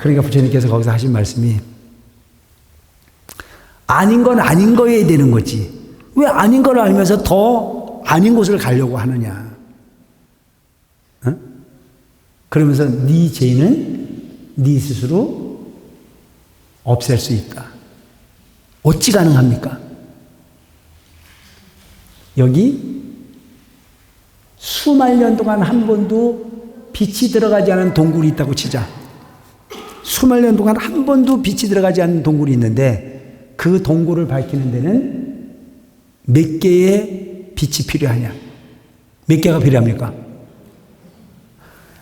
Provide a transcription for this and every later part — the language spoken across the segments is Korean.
그러니까 부처님께서 거기서 하신 말씀이 아닌 건 아닌 거여야 되는 거지. 왜 아닌 걸 알면서 더 아닌 곳을 가려고 하느냐. 어? 그러면서 네 죄는 네 스스로 없앨 수 있다. 어찌 가능합니까? 여기 수만 년 동안 한 번도 빛이 들어가지 않은 동굴이 있다고 치자. 수만 년 동안 한 번도 빛이 들어가지 않는 동굴이 있는데 그 동굴을 밝히는 데는 몇 개의 빛이 필요하냐? 몇 개가 필요합니까?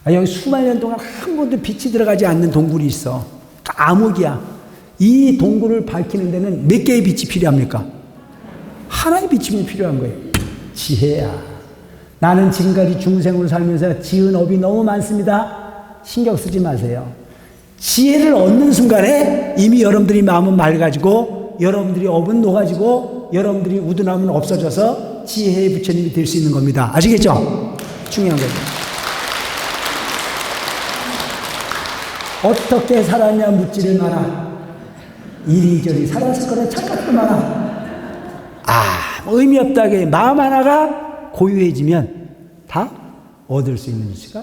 여기 수만 년 동안 한 번도 빛이 들어가지 않는 동굴이 있어. 암흑이야. 이 동굴을 밝히는 데는 몇 개의 빛이 필요합니까? 하나의 빛이 필요한 거예요. 지혜야. 나는 지금까지 중생으로 살면서 지은 업이 너무 많습니다. 신경 쓰지 마세요. 지혜를 얻는 순간에 이미 여러분들이 마음은 맑아지고 여러분들이 업은 녹아지고 여러분들이 우둔함은 없어져서 지혜의 부처님이 될 수 있는 겁니다. 아시겠죠? 중요한 거죠. 어떻게 살았냐 묻지를 마라. 이리저리 살았을 거라 착각도 마라. 의미 없다게 마음 하나가 고유해지면 다 얻을 수 있는 수가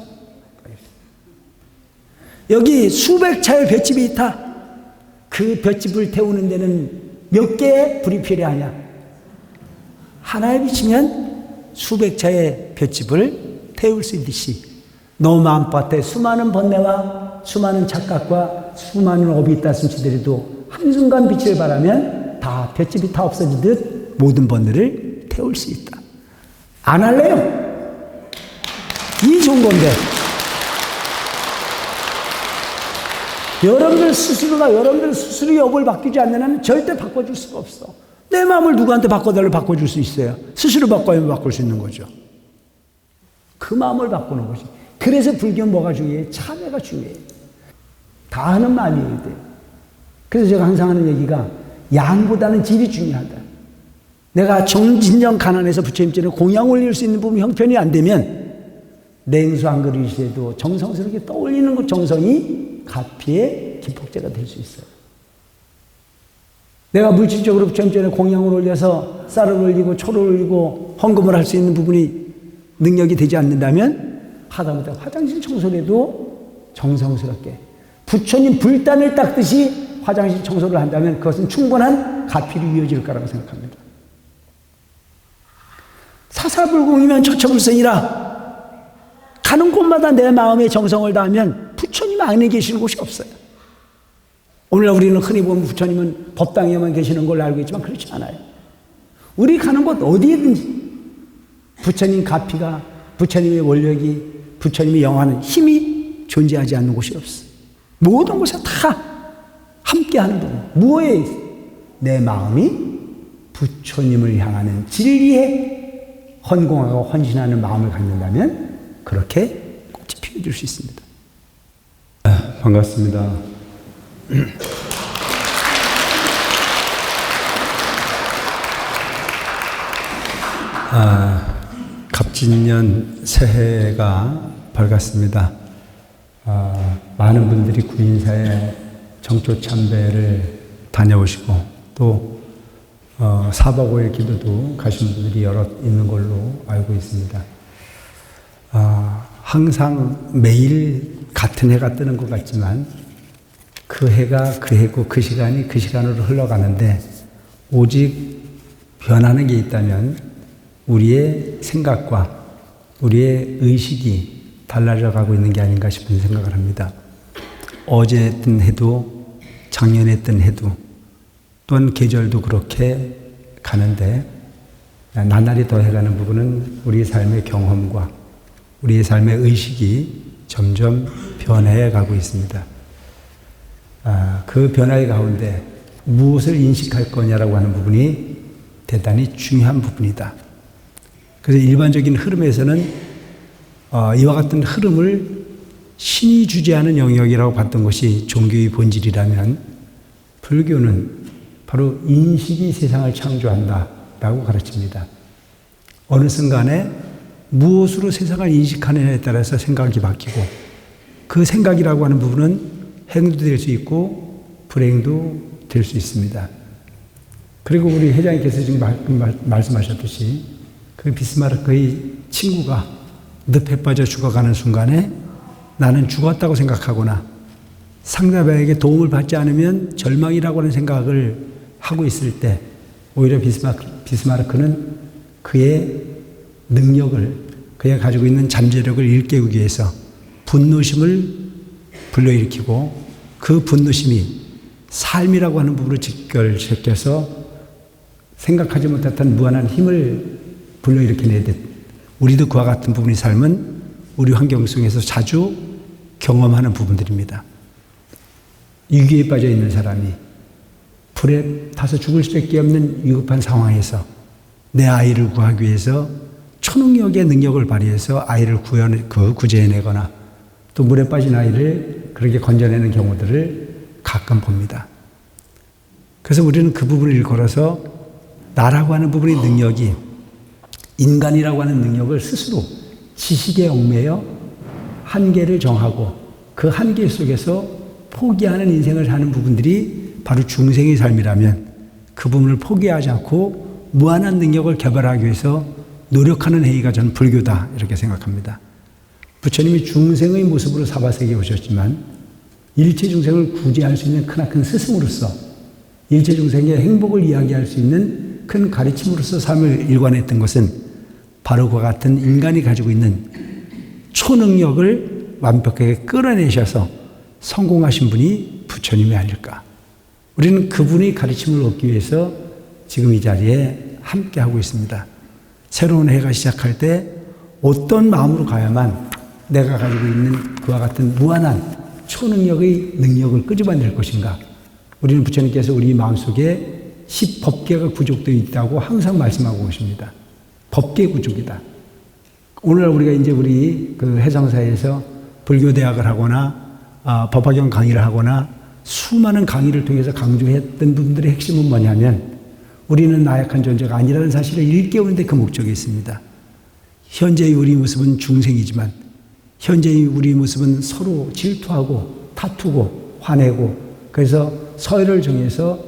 여기 수백 차의 볏짚이 있다. 그 볏짚을 태우는 데는 몇 개의 불이 필요하냐? 하나에 비치면 수백 차의 볏짚을 태울 수 있듯이 너 마음밭에 수많은 번뇌와 수많은 착각과 수많은 업이 있다 숨치더라도 한순간 빛을 발하면 다 볏짚이 다 없어지듯 모든 번뇌를 태울 수 있다. 안 할래요? 이 좋은 건데 여러분들 스스로의 업을 바뀌지 않는 한은 절대 바꿔줄 수가 없어. 내 마음을 누구한테 바꿔달라고 바꿔줄 수 있어요? 스스로 바꿔야 바꿀 수 있는 거죠. 그 마음을 바꾸는 것이. 그래서 불교는 뭐가 중요해? 참회가 중요해. 다 하는 마음이어야 돼. 그래서 제가 항상 하는 얘기가 양보다는 질이 중요하다. 내가 진정 가난해서 부처님 전에 공양 올릴 수 있는 부분 형편이 안 되면 냉수 한 그릇이라도 정성스럽게 떠올리는 그 정성이 가피의 기폭제가 될 수 있어요. 내가 물질적으로 부처님 전에 공양을 올려서 쌀을 올리고 초를 올리고 헌금을 할 수 있는 부분이 능력이 되지 않는다면 하다못해 화장실 청소라도 정성스럽게 부처님 불단을 닦듯이 화장실 청소를 한다면 그것은 충분한 가피로 이어질 거라고 생각합니다. 사사불공이면 처처불성이라 가는 곳마다 내 마음의 정성을 다하면 부처님 안에 계시는 곳이 없어요. 오늘날 우리는 흔히 보면 부처님은 법당에만 계시는 걸로 알고 있지만 그렇지 않아요. 우리 가는 곳 어디에든지 부처님 가피가, 부처님의 원력이, 부처님의 영하는 힘이 존재하지 않는 곳이 없어요. 모든 곳에 다 함께하는 부분. 무엇에 있어요? 내 마음이 부처님을 향하는 진리에 헌공하고 헌신하는 마음을 갖는다면 그렇게 꽃이 피워줄 수 있습니다. 반갑습니다. 갑진년 새해가 밝았습니다. 많은 분들이 구인사에 정초참배를 다녀오시고 또 4박 5일 기도도 가신 분들이 여러 있는 걸로 알고 있습니다. 항상 매일 같은 해가 뜨는 것 같지만 그 해가 그 해고 그 시간이 그 시간으로 흘러가는데 오직 변하는 게 있다면 우리의 생각과 우리의 의식이 달라져 가고 있는 게 아닌가 싶은 생각을 합니다. 어제 했던 해도 작년에 했던 해도 또한 계절도 그렇게 가는데 나날이 더해가는 부분은 우리의 삶의 경험과 우리의 삶의 의식이 점점 변해 가고 있습니다. 그 변화의 가운데 무엇을 인식할 거냐라고 하는 부분이 대단히 중요한 부분이다. 그래서 일반적인 흐름에서는 이와 같은 흐름을 신이 주재하는 영역이라고 봤던 것이 종교의 본질이라면 불교는 바로 인식이 세상을 창조한다라고 가르칩니다. 어느 순간에 무엇으로 세상을 인식하느냐에 따라서 생각이 바뀌고 그 생각이라고 하는 부분은 행도 될 수 있고 불행도 될 수 있습니다. 그리고 우리 회장님께서 지금 말씀하셨듯이 그 비스마르크의 친구가 늪에 빠져 죽어가는 순간에 나는 죽었다고 생각하거나 상대방에게 도움을 받지 않으면 절망이라고 하는 생각을 하고 있을 때 오히려 비스마르크는 그의 능력을, 그가 가지고 있는 잠재력을 일깨우기 위해서 분노심을 불러일으키고 그 분노심이 삶이라고 하는 부분으로 직결시켜서 생각하지 못했던 무한한 힘을 불러일으켜내듯 우리도 그와 같은 부분의 삶은 우리 환경 속에서 자주 경험하는 부분들입니다. 위기에 빠져 있는 사람이 불에 타서 죽을 수밖에 없는 위급한 상황에서 내 아이를 구하기 위해서 초능력의 능력을 발휘해서 아이를 구제해내거나 또 물에 빠진 아이를 그렇게 건져내는 경우들을 가끔 봅니다. 그래서 우리는 그 부분을 일컬어서 나라고 하는 부분의 능력이 인간이라고 하는 능력을 스스로 지식에 얽매여 한계를 정하고 그 한계 속에서 포기하는 인생을 사는 부분들이 바로 중생의 삶이라면 그 부분을 포기하지 않고 무한한 능력을 개발하기 위해서 노력하는 행위가 저는 불교다 이렇게 생각합니다. 부처님이 중생의 모습으로 사바세계에 오셨지만 일체 중생을 구제할 수 있는 크나큰 스승으로서 일체 중생의 행복을 이야기할 수 있는 큰 가르침으로서 삶을 일관했던 것은 바로 그와 같은 인간이 가지고 있는 초능력을 완벽하게 끌어내셔서 성공하신 분이 부처님이 아닐까. 우리는 그분의 가르침을 얻기 위해서 지금 이 자리에 함께하고 있습니다. 새로운 해가 시작할 때 어떤 마음으로 가야만 내가 가지고 있는 그와 같은 무한한 초능력의 능력을 끄집어낼 것인가. 우리는 부처님께서 우리 마음속에 10법계가 구족되어 있다고 항상 말씀하고 계십니다. 법계 구족이다. 오늘날 우리가 이제 우리 그 해상사에서 불교대학을 하거나 법화경 강의를 하거나 수많은 강의를 통해서 강조했던 부분들의 핵심은 뭐냐면 우리는 나약한 존재가 아니라는 사실을 일깨우는데 그 목적이 있습니다. 현재의 우리 모습은 중생이지만 현재의 우리 모습은 서로 질투하고 다투고 화내고 그래서 서열을 정해서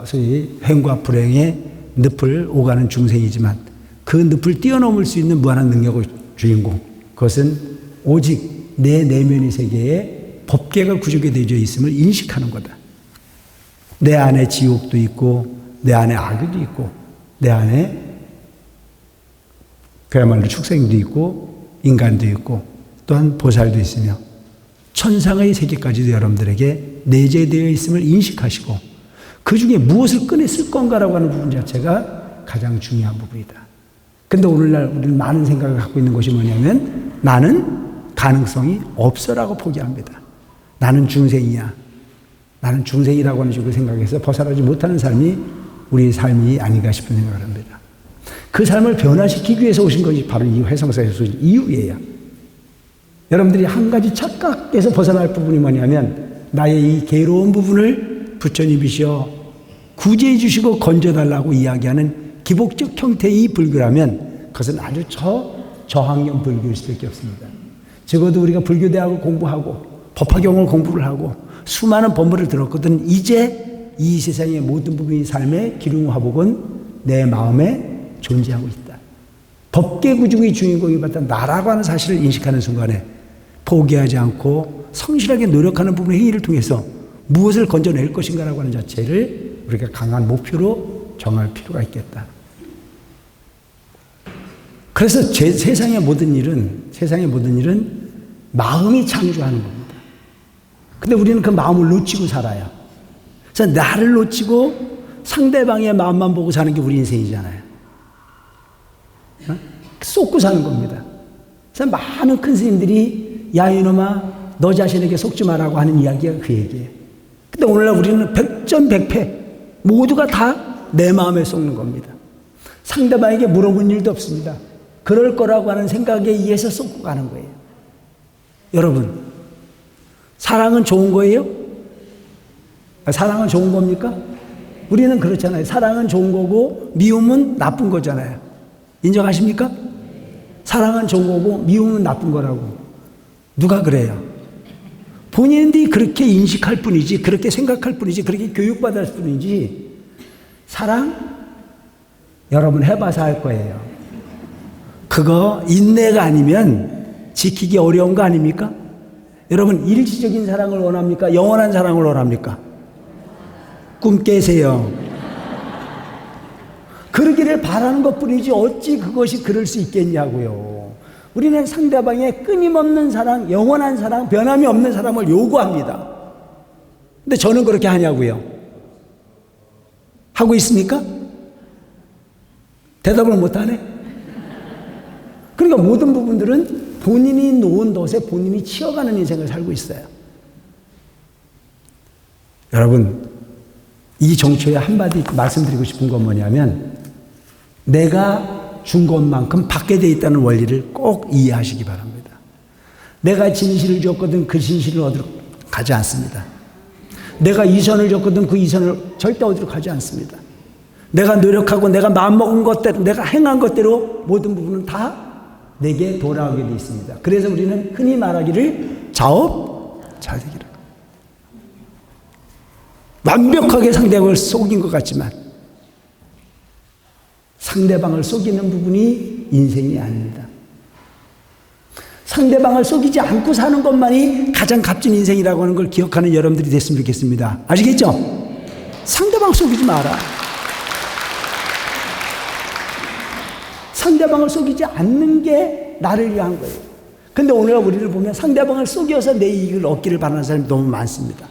소위 행과 불행의 늪을 오가는 중생이지만 그 늪을 뛰어넘을 수 있는 무한한 능력의 주인공 그것은 오직 내 내면의 세계에 법계가 구족이 되어 있음을 인식하는 거다. 내 안에 지옥도 있고 내 안에 악귀도 있고 내 안에 그야말로 축생도 있고 인간도 있고 또한 보살도 있으며 천상의 세계까지도 여러분들에게 내재되어 있음을 인식하시고 그 중에 무엇을 꺼냈을 건가라고 하는 부분 자체가 가장 중요한 부분이다. 근데 오늘날 우리는 많은 생각을 갖고 있는 것이 뭐냐면 나는 가능성이 없어라고 포기합니다. 나는 중생이야. 나는 중생이라고 하는 식으로 생각해서 벗어나지 못하는 삶이 우리의 삶이 아닌가 싶은 생각을 합니다. 그 삶을 변화시키기 위해서 오신 것이 바로 이 회성사에서 오신 이유예요. 여러분들이 한 가지 착각에서 벗어날 부분이 뭐냐면 나의 이 괴로운 부분을 부처님이시여 구제해 주시고 건져달라고 이야기하는 기복적 형태의 이 불교라면 그것은 아주 저학년 불교일 수밖에 없습니다. 적어도 우리가 불교대학을 공부하고 법화경을 공부를 하고 수많은 법문을 들었거든 이제 이 세상의 모든 부분의 삶의 기륭화복은 내 마음에 존재하고 있다. 법계구중의 주인공이 받던 나라고 하는 사실을 인식하는 순간에 포기하지 않고 성실하게 노력하는 부분의 행위를 통해서 무엇을 건져낼 것인가라고 하는 자체를 우리가 강한 목표로 정할 필요가 있겠다. 그래서 세상의 모든 일은 마음이 창조하는 겁니다. 근데 우리는 그 마음을 놓치고 살아요. 그래서 나를 놓치고 상대방의 마음만 보고 사는 게 우리 인생이잖아요. 쏟고 사는 겁니다. 그래서 많은 큰 스님들이 야 이놈아 너 자신에게 속지 마라고 하는 이야기가 그 얘기예요. 근데 오늘날 우리는 백전백패 모두가 다 내 마음에 쏟는 겁니다. 상대방에게 물어본 일도 없습니다. 그럴 거라고 하는 생각에 의해서 쏟고 가는 거예요. 여러분 사랑은 좋은 거예요? 사랑은 좋은 겁니까? 우리는 그렇잖아요. 사랑은 좋은 거고 미움은 나쁜 거잖아요. 인정하십니까? 사랑은 좋은 거고 미움은 나쁜 거라고. 누가 그래요? 본인들이 그렇게 인식할 뿐이지, 그렇게 생각할 뿐이지, 그렇게 교육받을 뿐이지, 사랑? 여러분 해봐서 할 거예요. 그거 인내가 아니면 지키기 어려운 거 아닙니까? 여러분 일시적인 사랑을 원합니까? 영원한 사랑을 원합니까? 꿈 깨세요. 그러기를 바라는 것뿐이지 어찌 그것이 그럴 수 있겠냐고요. 우리는 상대방의 끊임없는 사랑, 영원한 사랑, 변함이 없는 사랑을 요구합니다. 근데 저는 그렇게 하냐고요? 하고 있습니까? 대답을 못하네? 그러니까 모든 부분들은 본인이 놓은 덫에 본인이 치어가는 인생을 살고 있어요. 여러분, 이 정초에 한마디 말씀드리고 싶은 건 뭐냐면, 내가 준 것만큼 받게 돼 있다는 원리를 꼭 이해하시기 바랍니다. 내가 진실을 줬거든 그 진실을 어디로 가지 않습니다. 내가 이선을 줬거든 그 이선을 절대 어디로 가지 않습니다. 내가 노력하고 내가 마음먹은 것대로, 내가 행한 것대로 모든 부분은 다 내게 돌아오게 되어 있습니다. 그래서 우리는 흔히 말하기를 자업자득이라. 완벽하게 상대방을 속인 것 같지만 상대방을 속이는 부분이 인생이 아닙니다. 상대방을 속이지 않고 사는 것만이 가장 값진 인생이라고 하는 걸 기억하는 여러분들이 됐으면 좋겠습니다. 아시겠죠? 상대방 속이지 마라. 상대방을 속이지 않는 게 나를 위한 거예요. 근데 오늘 우리를 보면 상대방을 속여서 내 이익을 얻기를 바라는 사람이 너무 많습니다.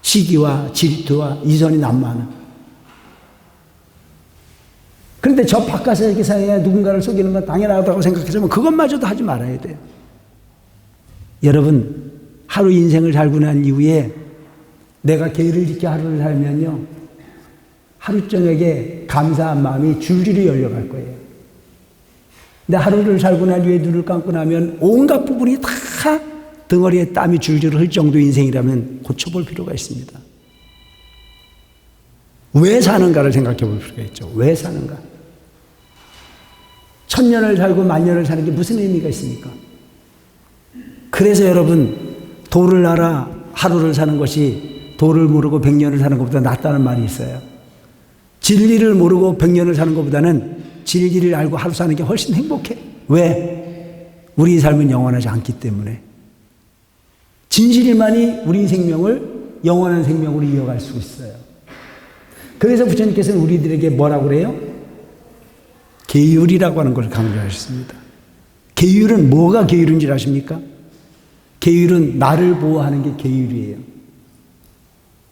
시기와 질투와 이선이 난무하는. 그런데 저 바깥의 세상에 누군가를 속이는 건 당연하다고 생각하지만 그것마저도 하지 말아야 돼요. 여러분, 하루 인생을 살고 난 이후에 내가 계율을 지켜 하루를 살면요, 하루 저녁에 감사한 마음이 줄줄이 열려갈 거예요. 근데 하루를 살고 난 뒤에 눈을 감고 나면 온갖 부분이 다 덩어리에 땀이 줄줄 흘 정도 인생이라면 고쳐볼 필요가 있습니다. 왜 사는가를 생각해 볼 필요가 있죠. 왜 사는가? 1000년을 살고 10,000년을 사는 게 무슨 의미가 있습니까? 그래서 여러분, 도를 알아 하루를 사는 것이 도를 모르고 100년을 사는 것보다 낫다는 말이 있어요. 진리를 모르고 100년을 사는 것보다는 진리를 알고 하루 사는 게 훨씬 행복해. 왜? 우리 삶은 영원하지 않기 때문에. 진실만이 우리 생명을 영원한 생명으로 이어갈 수 있어요. 그래서 부처님께서는 우리들에게 뭐라고 그래요? 계율이라고 하는 걸 강조하셨습니다. 계율은 뭐가 계율인 줄 아십니까? 계율은 나를 보호하는 게 계율이에요.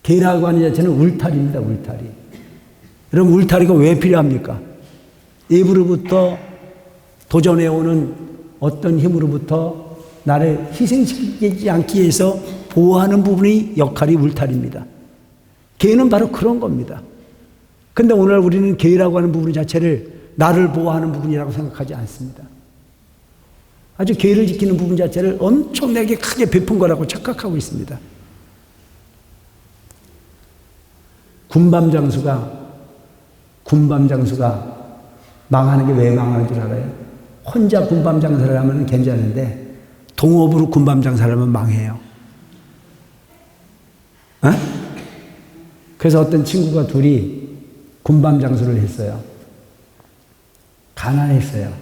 계라고 하는 자체는 울타리입니다. 울타리. 여러분, 울타리가 왜 필요합니까? 외부로부터 도전해오는 어떤 힘으로부터 나를 희생시키지 않기 위해서 보호하는 부분이 역할이 울타리입니다. 계는 바로 그런 겁니다. 근데 오늘 우리는 계라고 하는 부분 자체를 나를 보호하는 부분이라고 생각하지 않습니다. 아주 계를 지키는 부분 자체를 엄청나게 크게 베푼 거라고 착각하고 있습니다. 군밤장수가 망하는 게 왜 망하는 줄 알아요? 혼자 군밤장사를 하면 괜찮은데 동업으로 군밤장사를 하면 망해요. 어? 그래서 어떤 친구가 둘이 군밤장수를 했어요. 가난했어요.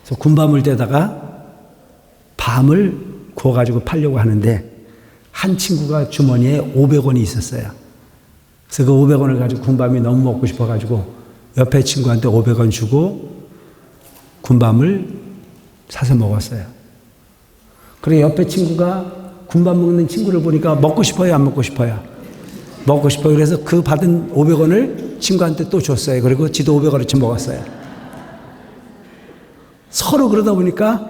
그래서 군밤을 떼다가 밤을 구워가지고 팔려고 하는데 한 친구가 주머니에 500원이 있었어요. 그래서 그 500원을 가지고 군밤이 너무 먹고 싶어가지고 옆에 친구한테 500원 주고 군밤을 사서 먹었어요. 그리고 옆에 친구가 군밤 먹는 친구를 보니까 먹고 싶어요, 안 먹고 싶어요? 먹고 싶어요. 그래서 그 받은 500원을 친구한테 또 줬어요. 그리고 지도 500원어치 먹었어요. 서로 그러다 보니까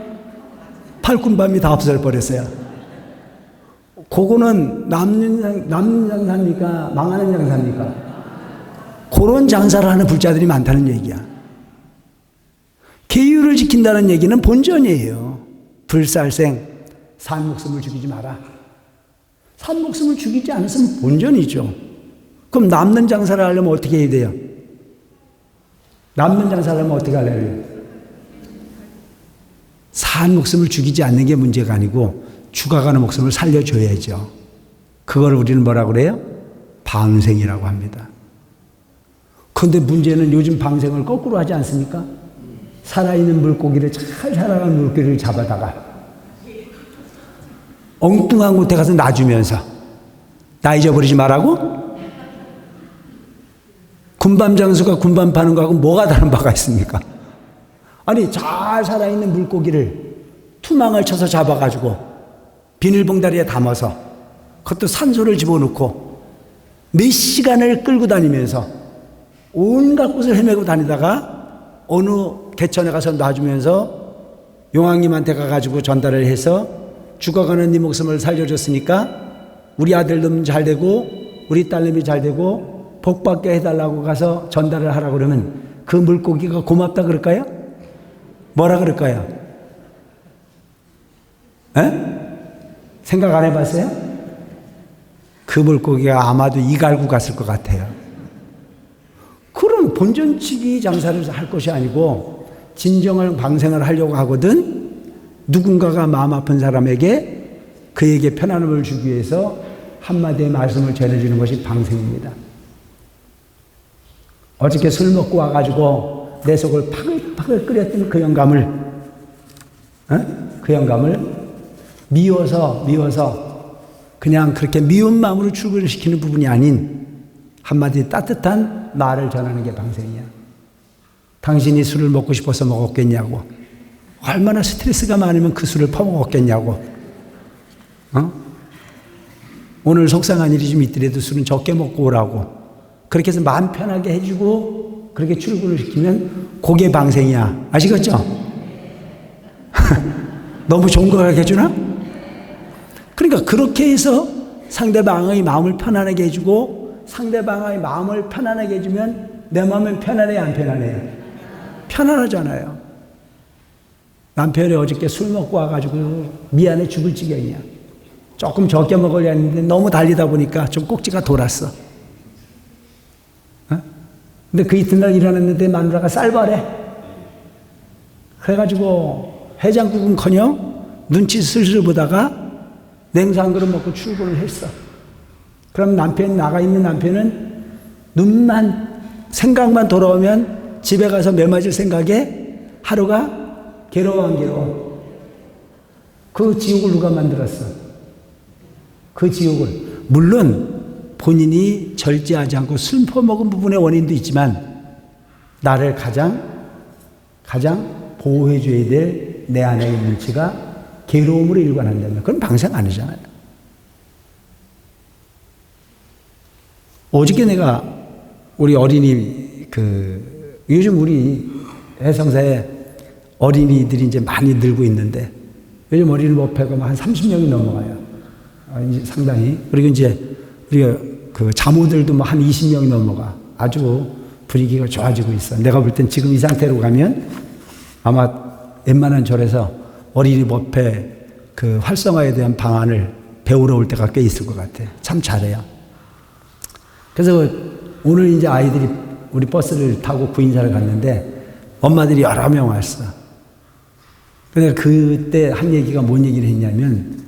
팔군밤이 다 없어져버렸어요. 그거는 남는 장사입니까? 망하는 장사입니까? 그런 장사를 하는 불자들이 많다는 얘기야. 계율을 지킨다는 얘기는 본전이에요. 불살생, 산 목숨을 죽이지 마라. 산 목숨을 죽이지 않았으면 본전이죠. 그럼 남는 장사를 하려면 어떻게 해야 돼요? 남는 장사를 하려면 어떻게 하려면? 산 목숨을 죽이지 않는 게 문제가 아니고 죽어가는 목숨을 살려줘야죠. 그걸 우리는 뭐라고 그래요? 방생이라고 합니다. 그런데 문제는 요즘 방생을 거꾸로 하지 않습니까? 살아있는 물고기를, 잘 살아가는 물고기를 잡아다가 엉뚱한 곳에 가서 놔주면서 나 잊어버리지 말라고? 군밤 장수가 군밤 파는 거하고 뭐가 다른 바가 있습니까? 아니, 잘 살아있는 물고기를 투망을 쳐서 잡아가지고 비닐봉다리에 담아서 그것도 산소를 집어넣고 몇 시간을 끌고 다니면서 온갖 곳을 헤매고 다니다가 어느 개천에 가서 놔주면서 용왕님한테 가가지고 전달을 해서 죽어가는 네 목숨을 살려줬으니까 우리 아들놈 잘 되고 우리 딸내미 잘 되고 복받게 해달라고 가서 전달을 하라고 그러면 그 물고기가 고맙다 그럴까요? 뭐라 그럴까요? 에? 생각 안 해봤어요? 그 물고기가 아마도 이갈고 갔을 것 같아요. 그럼 본전치기 장사를 할 것이 아니고 진정한 방생을 하려고 하거든 누군가가 마음 아픈 사람에게 그에게 편안함을 주기 위해서 한마디의 말씀을 전해주는 것이 방생입니다. 어저께 술 먹고 와가지고 내 속을 파글파글 끓였던 그 영감을 그 영감을 미워서 그냥 그렇게 미운 마음으로 출근을 시키는 부분이 아닌 한마디 따뜻한 말을 전하는 게 방생이야. 당신이 술을 먹고 싶어서 먹었겠냐고, 얼마나 스트레스가 많으면 그 술을 퍼먹었겠냐고, 오늘 속상한 일이 좀 있더라도 술은 적게 먹고 오라고 그렇게 해서 마음 편하게 해주고 그렇게 출근을 시키면 그게 방생이야. 아시겠죠? 너무 좋은 거 해주나? 그러니까 그렇게 해서 상대방의 마음을 편안하게 해주고 상대방의 마음을 편안하게 해주면 내 마음은 편안해요, 안 편안해요? 편안하잖아요. 남편이 어저께 술 먹고 와가지고 미안해 죽을 지경이야. 조금 적게 먹으려 했는데 너무 달리다 보니까 좀 꼭지가 돌았어. 근데 그 이튿날 일어났는데 마누라가 쌀벌해. 그래가지고 해장국은커녕 눈치 슬슬 보다가 냉수 한 그릇 먹고 출근을 했어. 그럼 나가 있는 남편은 눈만, 생각만 돌아오면 집에 가서 매 맞을 생각에 하루가 괴로워 안 괴로워? 그 지옥을 누가 만들었어? 그 지옥을. 물론 본인이 절제하지 않고 술 퍼먹은 부분의 원인도 있지만 나를 가장 보호해줘야 될 내 안의 물체가 괴로움으로 일관한다면 그건 방생 아니잖아요. 어저께 내가 우리 어린이 요즘 우리 해성사에 어린이들이 이제 많이 늘고 있는데 요즘 어린이 법회가 한 30명이 넘어가요. 이제 상당히. 그리고 이제 우리가 그 자모들도 한 20명이 넘어가. 아주 분위기가 좋아지고 있어. 내가 볼 땐 지금 이 상태로 가면 아마 웬만한 절에서 어린이 법회 그 활성화에 대한 방안을 배우러 올 때가 꽤 있을 것 같아. 참 잘해요. 그래서 오늘 이제 아이들이 우리 버스를 타고 구인사를 갔는데 엄마들이 여러 명 왔어. 그러니까 그때 한 얘기가 뭔 얘기를 했냐면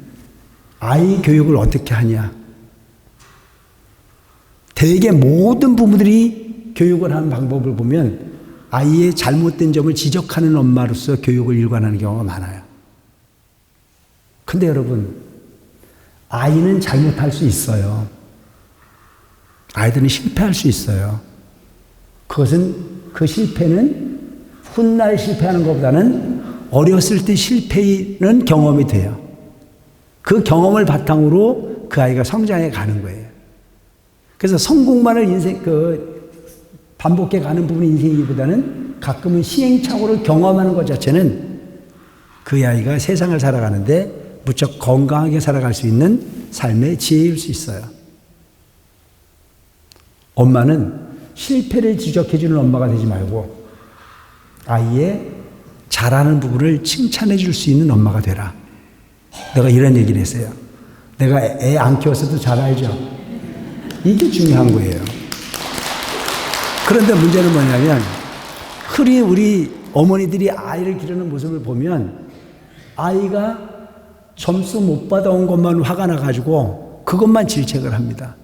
아이 교육을 어떻게 하냐. 대개 모든 부모들이 교육을 하는 방법을 보면 아이의 잘못된 점을 지적하는 엄마로서 교육을 일관하는 경우가 많아요. 근데 여러분, 아이는 잘못할 수 있어요. 아이들은 실패할 수 있어요. 그 실패는 훗날 실패하는 것보다는 어렸을 때 실패는 경험이 돼요. 그 경험을 바탕으로 그 아이가 성장해 가는 거예요. 그래서 성공만을 반복해 가는 부분이 인생이기보다는 가끔은 시행착오를 경험하는 것 자체는 그 아이가 세상을 살아가는데 무척 건강하게 살아갈 수 있는 삶의 지혜일 수 있어요. 엄마는 실패를 지적해 주는 엄마가 되지 말고 아이의 잘하는 부분을 칭찬해 줄 수 있는 엄마가 되라. 내가 이런 얘기를 했어요. 내가 애 안 키웠어도 잘 알죠. 이게 중요한 거예요. 그런데 문제는 뭐냐면 우리 어머니들이 아이를 기르는 모습을 보면 아이가 점수 못 받아온 것만 화가 나가지고 그것만 질책을 합니다.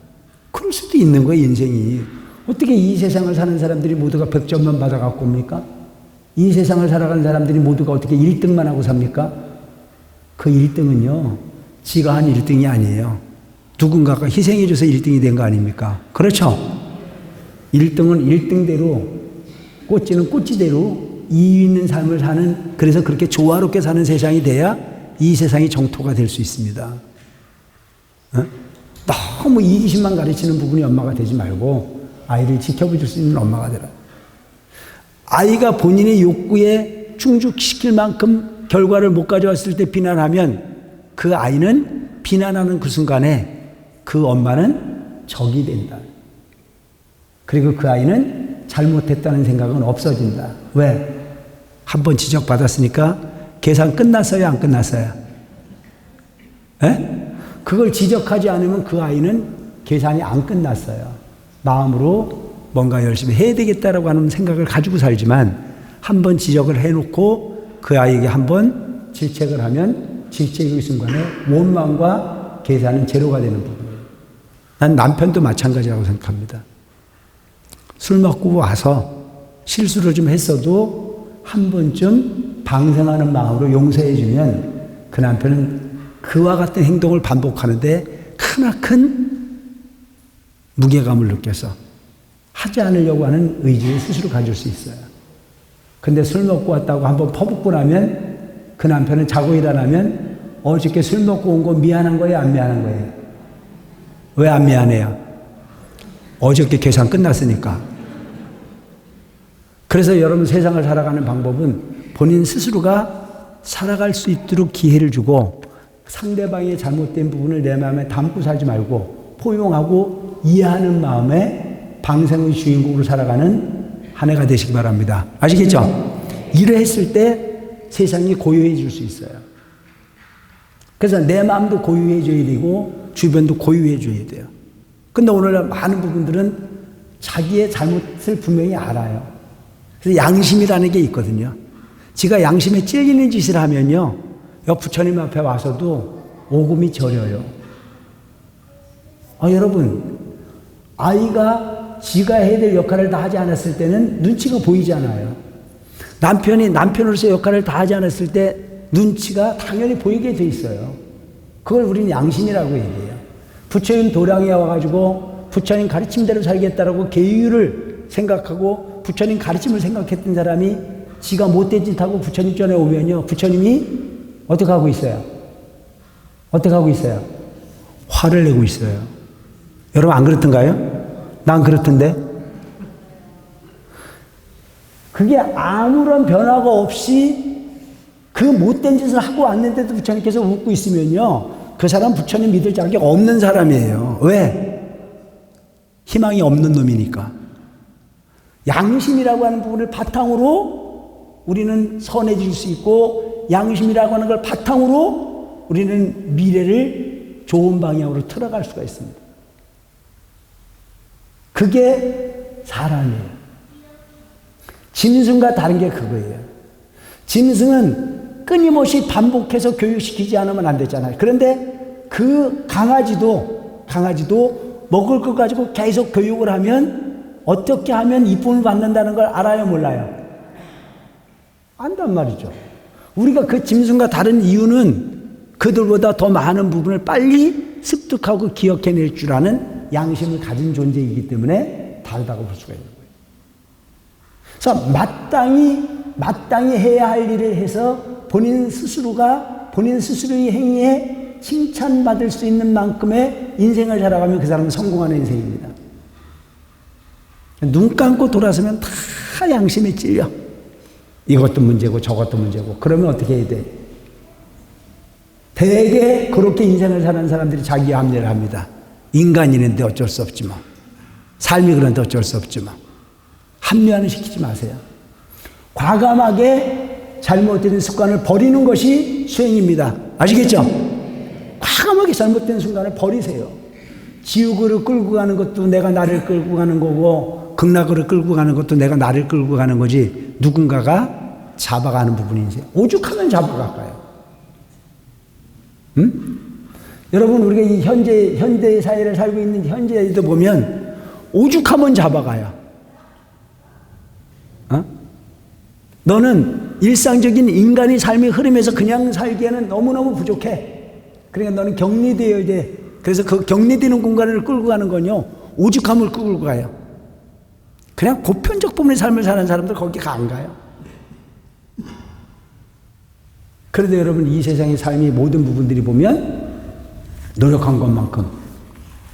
그럴 수도 있는 거예요, 인생이. 어떻게 이 세상을 사는 사람들이 모두가 100점만 받아갖고 옵니까? 이 세상을 살아가는 사람들이 모두가 어떻게 1등만 하고 삽니까? 그 1등은요, 지가 한 1등이 아니에요. 누군가가 희생해줘서 1등이 된 거 아닙니까? 그렇죠? 1등은 1등대로, 꼴찌는 꼴찌대로 이유 있는 삶을 사는, 그래서 그렇게 조화롭게 사는 세상이 돼야 이 세상이 정토가 될 수 있습니다. 어? 너무 이기심만 가르치는 부분이 엄마가 되지 말고 아이를 지켜볼 수 있는 엄마가 되라. 아이가 본인의 욕구에 충족시킬 만큼 결과를 못 가져왔을 때 비난하면 그 아이는 비난하는 그 순간에 그 엄마는 적이 된다. 그리고 그 아이는 잘못했다는 생각은 없어진다. 왜? 한번 지적받았으니까 계산 끝났어요? 안 끝났어요? 에? 그걸 지적하지 않으면 그 아이는 계산이 안 끝났어요. 마음으로 뭔가 열심히 해야 되겠다라고 하는 생각을 가지고 살지만 한번 지적을 해놓고 그 아이에게 한번 질책을 하면 질책의 순간에 원망과 계산은 제로가 되는 부분이에요. 난 남편도 마찬가지라고 생각합니다. 술 먹고 와서 실수를 좀 했어도 한 번쯤 방생하는 마음으로 용서해주면 그 남편은 그와 같은 행동을 반복하는데 크나큰 무게감을 느껴서 하지 않으려고 하는 의지를 스스로 가질 수 있어요. 근데 술 먹고 왔다고 한번 퍼붓고 나면 그 남편은 자고 일어나면 어저께 술 먹고 온 거 미안한 거예요? 안 미안한 거예요? 왜 안 미안해요? 어저께 계산 끝났으니까. 그래서 여러분 세상을 살아가는 방법은 본인 스스로가 살아갈 수 있도록 기회를 주고 상대방의 잘못된 부분을 내 마음에 담고 살지 말고 포용하고 이해하는 마음에 방생의 주인공으로 살아가는 한 해가 되시기 바랍니다. 아시겠죠? 이래 했을 때 세상이 고요해 질 수 있어요. 그래서 내 마음도 고요해 줘야 되고 주변도 고요해 줘야 돼요. 근데 오늘날 많은 부분들은 자기의 잘못을 분명히 알아요. 그래서 양심이라는 게 있거든요. 지가 양심에 찔리는 짓을 하면요, 옆 부처님 앞에 와서도 오금이 저려요. 여러분, 아이가 지가 해야 될 역할을 다 하지 않았을 때는 눈치가 보이잖아요. 남편이 남편으로서 역할을 다 하지 않았을 때 눈치가 당연히 보이게 돼 있어요. 그걸 우리는 양심이라고 얘기해요. 부처님 도량에 와가지고 부처님 가르침대로 살겠다라고 계율을 생각하고 부처님 가르침을 생각했던 사람이 지가 못된 짓 하고 부처님 전에 오면요, 부처님이 어떻게 하고 있어요? 어떻게 하고 있어요? 화를 내고 있어요. 여러분 안 그렇던가요? 난 그렇던데. 그게 아무런 변화가 없이 그 못된 짓을 하고 왔는데도 부처님께서 웃고 있으면요, 그 사람 부처님 믿을 자격 없는 사람이에요. 왜? 희망이 없는 놈이니까. 양심이라고 하는 부분을 바탕으로 우리는 선해질 수 있고, 양심이라고 하는 걸 바탕으로 우리는 미래를 좋은 방향으로 틀어갈 수가 있습니다. 그게 사람이에요. 짐승과 다른 게 그거예요. 짐승은 끊임없이 반복해서 교육시키지 않으면 안 되잖아요. 그런데 그 강아지도 먹을 것 가지고 계속 교육을 하면 어떻게 하면 이쁨을 받는다는 걸 알아요, 몰라요? 안단 말이죠. 우리가 그 짐승과 다른 이유는 그들보다 더 많은 부분을 빨리 습득하고 기억해낼 줄 아는 양심을 가진 존재이기 때문에 다르다고 볼 수가 있는 거예요. 그래서 마땅히 해야 할 일을 해서 본인 스스로의 행위에 칭찬받을 수 있는 만큼의 인생을 살아가면 그 사람은 성공하는 인생입니다. 눈 감고 돌아서면 다 양심에 찔려. 이것도 문제고 저것도 문제고. 그러면 어떻게 해야 돼? 대개 그렇게 인생을 사는 사람들이 자기 합리를 합니다. 인간이는데 어쩔 수 없지 뭐. 삶이 그런데 어쩔 수 없지 뭐. 합리화는 시키지 마세요. 과감하게 잘못된 습관을 버리는 것이 수행입니다. 아시겠죠? 과감하게 잘못된 습관을 버리세요. 지옥으로 끌고 가는 것도 내가 나를 끌고 가는 거고, 극락으로 끌고 가는 것도 내가 나를 끌고 가는 거지, 누군가가 잡아가는 부분이지. 오죽하면 잡아갈까요? 여러분, 우리가 이 현대 사회를 살고 있는 현재에도 보면 오죽하면 잡아가요. 너는 일상적인 인간의 삶의 흐름에서 그냥 살기에는 너무너무 부족해. 그러니까 너는 격리되어야 돼. 그래서 그 격리되는 공간을 끌고 가는 건요, 오죽함을 끌고 가요. 그냥 보편적 부분의 삶을 사는 사람들 거기 안 가요. 그런데 여러분, 이 세상의 삶의 모든 부분들이 보면 노력한 것만큼,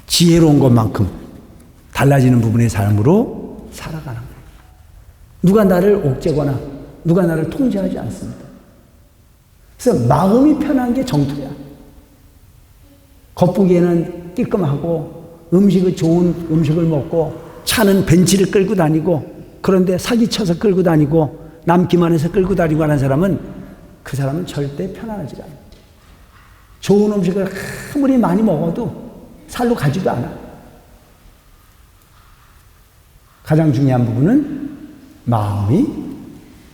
지혜로운 것만큼 달라지는 부분의 삶으로 살아가는 거예요. 누가 나를 옥죄거나 누가 나를 통제하지 않습니다. 그래서 마음이 편한 게 정토야. 겉보기에는 깔끔하고 좋은 음식을 먹고 차는 벤츠를 끌고 다니고, 그런데 사기쳐서 끌고 다니고 남 기만해서 끌고 다니고 하는 사람은, 그 사람은 절대 편안하지 않아요. 좋은 음식을 아무리 많이 먹어도 살로 가지도 않아. 가장 중요한 부분은 마음이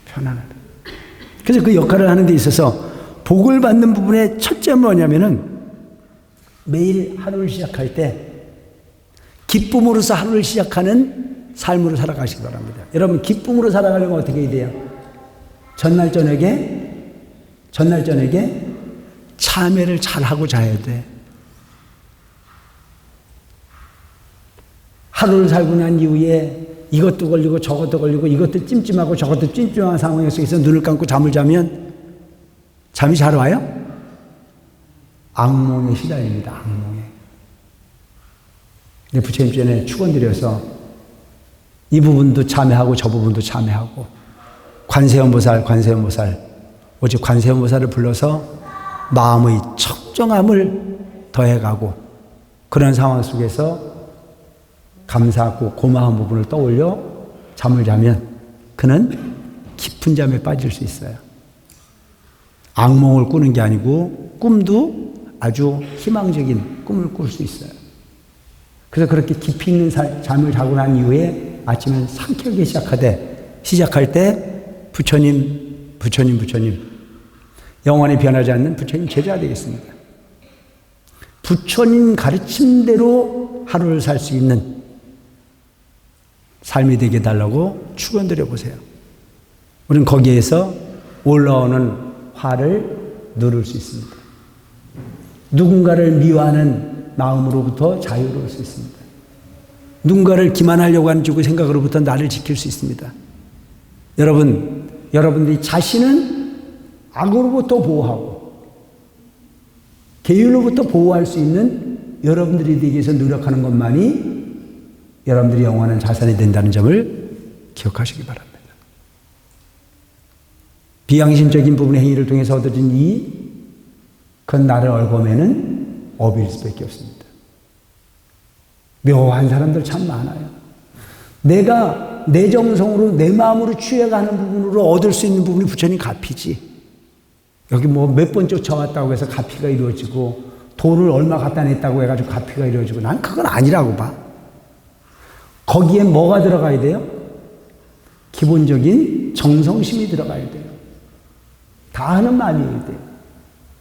편안하다. 그래서 그 역할을 하는 데 있어서 복을 받는 부분의 첫째는 뭐냐면은, 매일 하루를 시작할 때 기쁨으로서 하루를 시작하는 삶으로 살아가시기 바랍니다. 여러분, 기쁨으로 살아가려면 어떻게 해야 돼요? 전날 저녁에 참회를 잘하고 자야 돼. 하루를 살고 난 이후에 이것도 걸리고 저것도 걸리고 이것도 찜찜하고 저것도 찜찜한 상황 속에서 눈을 감고 잠을 자면 잠이 잘 와요? 악몽에 시달립니다. 악몽에. 근데 부처님 전에 축원드려서 이 부분도 참회하고 저 부분도 참회하고, 관세음보살 오직 관세음보살을 불러서 마음의 청정함을 더해가고, 그런 상황 속에서 감사하고 고마운 부분을 떠올려 잠을 자면 그는 깊은 잠에 빠질 수 있어요. 악몽을 꾸는 게 아니고 꿈도 아주 희망적인 꿈을 꿀 수 있어요. 그래서 그렇게 깊이 있는 잠을 자고 난 이후에 아침에 상쾌하게 시작할 때 부처님 영원히 변하지 않는 부처님 제자 되겠습니다. 부처님 가르침대로 하루를 살 수 있는 삶이 되게 해달라고 축원드려 보세요. 우리는 거기에서 올라오는 화를 누를 수 있습니다. 누군가를 미워하는 마음으로부터 자유로울 수 있습니다. 누군가를 기만하려고 하는 쪽의 생각으로부터 나를 지킬 수 있습니다. 여러분들이 자신은 악으로부터 보호하고 계율로부터 보호할 수 있는 여러분들이 되기 위해서 노력하는 것만이 여러분들이 영원한 자산이 된다는 점을 기억하시기 바랍니다. 비양심적인 부분의 행위를 통해서 얻어진 그건 나를 얽어매는 업일 수밖에 없습니다. 묘한 사람들 참 많아요. 내가 내 정성으로 내 마음으로 취해가는 부분으로 얻을 수 있는 부분이 부처님 가피지. 여기 뭐 몇 번 쫓아왔다고 해서 가피가 이루어지고, 돈을 얼마 갖다 냈다고 해가지고 가피가 이루어지고, 난 그건 아니라고 봐. 거기에 뭐가 들어가야 돼요? 기본적인 정성심이 들어가야 돼요. 다 하는 마음이어야 돼요.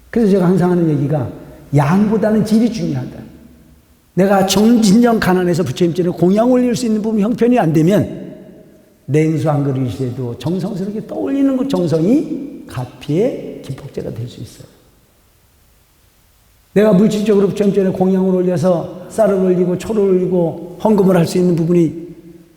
그래서 제가 항상 하는 얘기가 양보다는 질이 중요하다. 내가 진정 가난해서 부처님께는 공양 올릴 수 있는 부분 형편이 안 되면 냉수 한 그릇이라도 정성스럽게 떠올리는 그 정성이 가피의 기폭제가 될 수 있어요. 내가 물질적으로 부처님께 공양을 올려서 쌀을 올리고 초를 올리고 헌금을 할 수 있는 부분이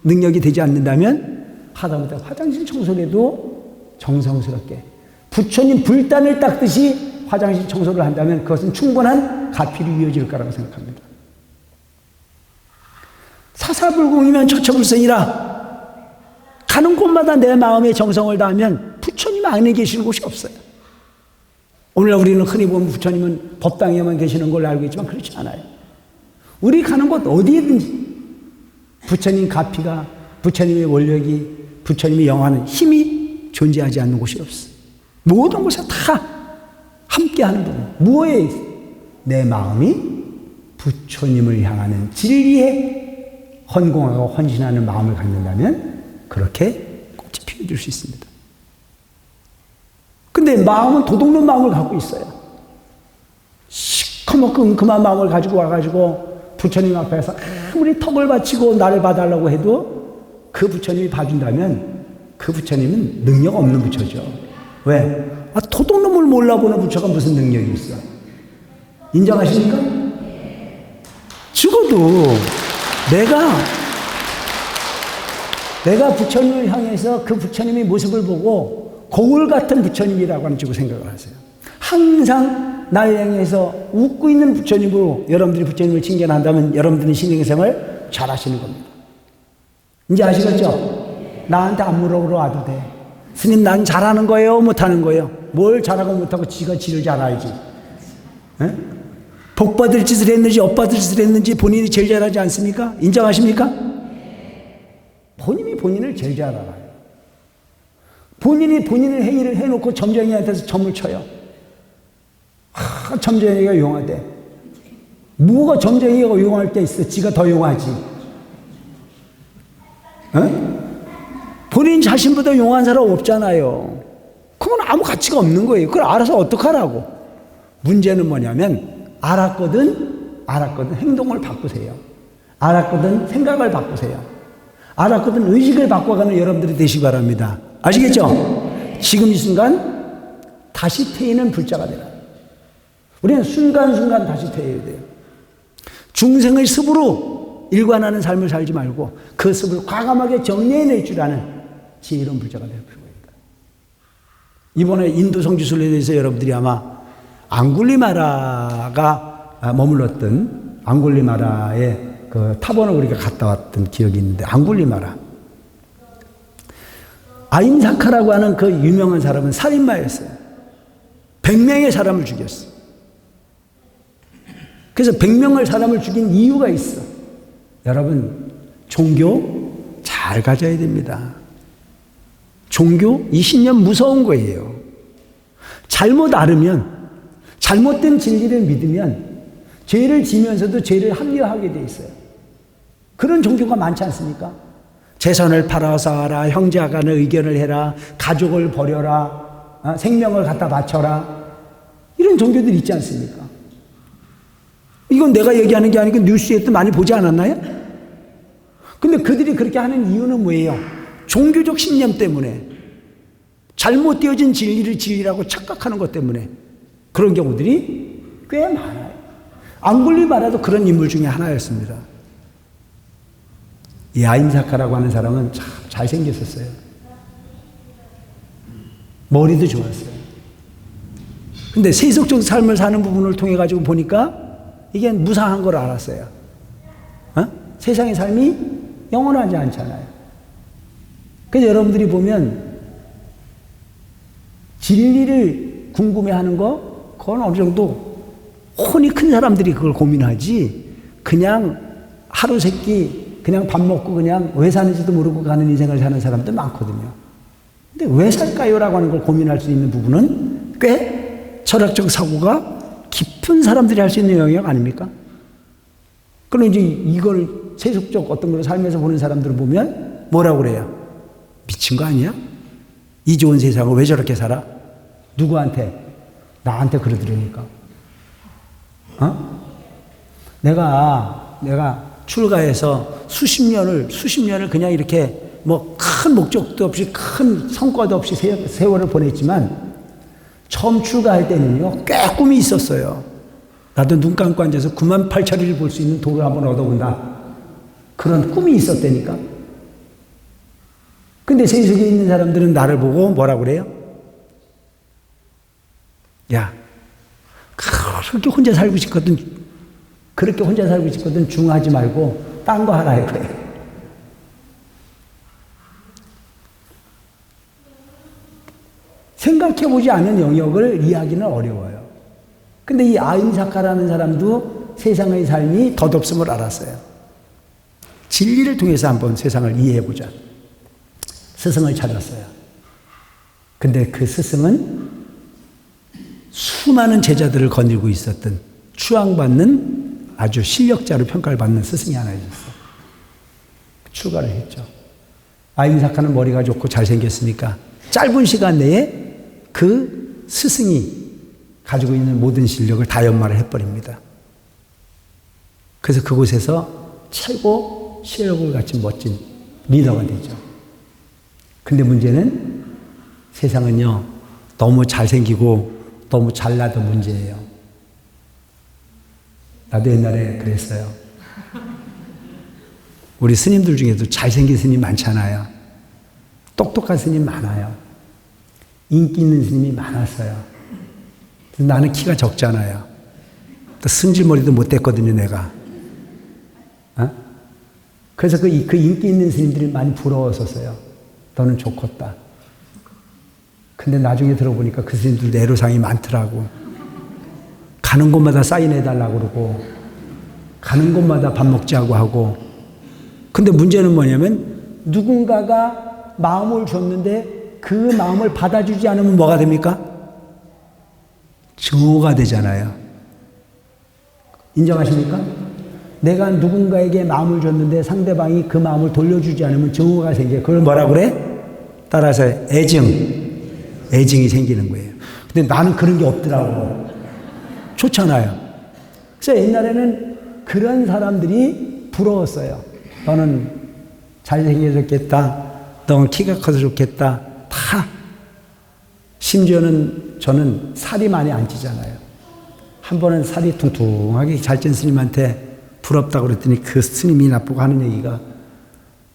능력이 되지 않는다면 하다못해 화장실 청소라도 정성스럽게 부처님 불단을 닦듯이 화장실 청소를 한다면 그것은 충분한 가피로 이어질 거라고 생각합니다. 사사불공이면 처처불생이라. 가는 곳마다 내 마음의 정성을 다하면 부처님 안에 계시는 곳이 없어요. 오늘날 우리는 흔히 보면 부처님은 법당에만 계시는 걸로 알고 있지만 그렇지 않아요. 우리 가는 곳 어디에든지 부처님 가피가, 부처님의 원력이, 부처님의 영하는 힘이 존재하지 않는 곳이 없어요. 모든 곳에 다 함께하는 부분. 무엇에 있어요? 내 마음이 부처님을 향하는 진리에 헌공하고 헌신하는 마음을 갖는다면 그렇게 꽃이 피어줄 수 있습니다. 근데 마음은 도둑놈 마음을 갖고 있어요. 뭐 그만 마음을 가지고 와가지고 부처님 앞에서 아무리 턱을 바치고 나를 봐달라고 해도 그 부처님이 봐준다면 그 부처님은 능력 없는 부처죠. 왜? 도둑놈을 몰라보는 부처가 무슨 능력이 있어? 인정하십니까? 죽어도 내가 부처님을 향해서 그 부처님의 모습을 보고 거울 같은 부처님이라고 하는 식으로 생각을 하세요. 항상 날 향해서 웃고 있는 부처님으로 여러분들이 부처님을 칭찬한다면 여러분들이 신앙생활 잘 하시는 겁니다. 이제 아시겠죠? 나한테 안 물어보러 와도 돼. 스님, 난 잘하는 거예요? 못하는 거예요? 뭘 잘하고 못하고 지가 지를 잘 알지. 에? 복 받을 짓을 했는지 업 받을 짓을 했는지 본인이 제일 잘하지 않습니까? 인정하십니까? 본인이 본인을 제일 잘 알아요. 본인이 본인의 행위를 해놓고 점쟁이한테서 점을 쳐요. 점쟁이가 용하대. 뭐가 점쟁이가 용할 때 있어? 지가 더 용하지. 에? 본인 자신보다 용한 사람 없잖아요. 그건 아무 가치가 없는 거예요. 그걸 알아서 어떡하라고. 문제는 뭐냐면 알았거든 행동을 바꾸세요. 알았거든 생각을 바꾸세요. 알았거든 의식을 바꿔가는 여러분들이 되시기 바랍니다. 아시겠죠? 지금 이 순간 다시 태이는 불자가 되라. 우리는 순간순간 다시 태여야 돼요. 중생의 습으로 일관하는 삶을 살지 말고 그 습을 과감하게 정리해낼 줄 아는 지혜로운 불자가 될 필요가 있다. 이번에 인도 성지순례에 대해서 여러분들이 아마 앙굴리마라가 머물렀던 앙굴리마라의 그 탑원을 우리가 갔다 왔던 기억이 있는데, 앙굴리마라. 아임사카라고 하는 그 유명한 사람은 살인마였어요. 100명의 사람을 죽였어. 그래서 100명의 사람을 죽인 이유가 있어. 여러분, 종교 잘 가져야 됩니다. 종교, 이 신념 무서운 거예요. 잘못 알으면, 잘못된 진리를 믿으면 죄를 지면서도 죄를 합리화하게 돼 있어요. 그런 종교가 많지 않습니까? 재산을 팔아서 하라, 형제와 간의 의견을 해라, 가족을 버려라, 생명을 갖다 바쳐라, 이런 종교들이 있지 않습니까? 이건 내가 얘기하는 게 아니고 뉴스에도 많이 보지 않았나요? 근데 그들이 그렇게 하는 이유는 뭐예요? 종교적 신념 때문에, 잘못되어진 진리를 진리라고 착각하는 것 때문에 그런 경우들이 꽤 많아요. 앙굴리마라도 그런 인물 중에 하나였습니다. 이 아임사카라고 하는 사람은 참 잘생겼었어요. 머리도 좋았어요. 근데 세속적 삶을 사는 부분을 통해 가지고 보니까 이게 무상한 걸 알았어요. 세상의 삶이 영원하지 않잖아요. 그래서 여러분들이 보면 진리를 궁금해하는 거, 그건 어느 정도 혼이 큰 사람들이 그걸 고민하지, 그냥 하루 세끼 그냥 밥 먹고 그냥 왜 사는지도 모르고 가는 인생을 사는 사람들 많거든요. 근데 왜 살까요? 라고 하는 걸 고민할 수 있는 부분은 꽤 철학적 사고가 깊은 사람들이 할 수 있는 영역 아닙니까? 그럼 이제 이걸 세속적 어떤 걸 삶에서 보는 사람들을 보면 뭐라고 그래요? 미친 거 아니야? 이 좋은 세상을 왜 저렇게 살아? 누구한테? 나한테 그러더라니까. 내가 출가해서 수십 년을 그냥 이렇게 뭐 큰 목적도 없이 큰 성과도 없이 세월을 보냈지만 처음 출가할 때는요, 꽤 꿈이 있었어요. 나도 눈 감고 앉아서 98,000일을 볼 수 있는 도를 한번 얻어본다. 그런 꿈이 있었다니까. 근데 세속에 있는 사람들은 나를 보고 뭐라고 그래요? 야, 그렇게 혼자 살고 싶거든 중하지 말고 딴 거 하라 이거예요. 생각해보지 않은 영역을 이해하기는 어려워요. 근데 이 아임사카라는 사람도 세상의 삶이 덧없음을 알았어요. 진리를 통해서 한번 세상을 이해해보자. 스승을 찾았어요. 근데 그 스승은 수많은 제자들을 거느리고 있었던 추앙받는 아주 실력자로 평가를 받는 스승이 하나 있었어요. 출가를 했죠. 아임사카는 머리가 좋고 잘생겼으니까 짧은 시간 내에 그 스승이 가지고 있는 모든 실력을 다 연마를 해버립니다. 그래서 그곳에서 최고 실력을 갖춘 멋진 리더가 되죠. 근데 문제는 세상은요, 너무 잘생기고 너무 잘나도 문제예요. 나도 옛날에 그랬어요. 우리 스님들 중에도 잘생긴 스님 많잖아요. 똑똑한 스님 많아요. 인기 있는 스님이 많았어요. 나는 키가 적잖아요. 또 승질머리도 못 댔거든요, 내가. 어? 그래서 그 인기 있는 스님들이 많이 부러웠었어요. 너는 좋겠다. 근데 나중에 들어보니까 그 스님들도 애로사항이 많더라고. 가는 곳마다 사인해달라고 그러고, 가는 곳마다 밥 먹자고 하고. 근데 문제는 뭐냐면, 누군가가 마음을 줬는데 그 마음을 받아주지 않으면 뭐가 됩니까? 증오가 되잖아요. 인정하십니까? 내가 누군가에게 마음을 줬는데 상대방이 그 마음을 돌려주지 않으면 증오가 생겨요. 그걸 뭐라 그래? 따라서 애증이 생기는 거예요. 근데 나는 그런 게 없더라고. 좋잖아요. 그래서 옛날에는 그런 사람들이 부러웠어요. 너는 잘생겨졌겠다. 너는 키가 커서 좋겠다. 다. 심지어는 저는 살이 많이 안 찌잖아요. 한 번은 살이 퉁퉁하게 잘 찐 스님한테 부럽다고 그랬더니 그 스님이 나보고 하는 얘기가,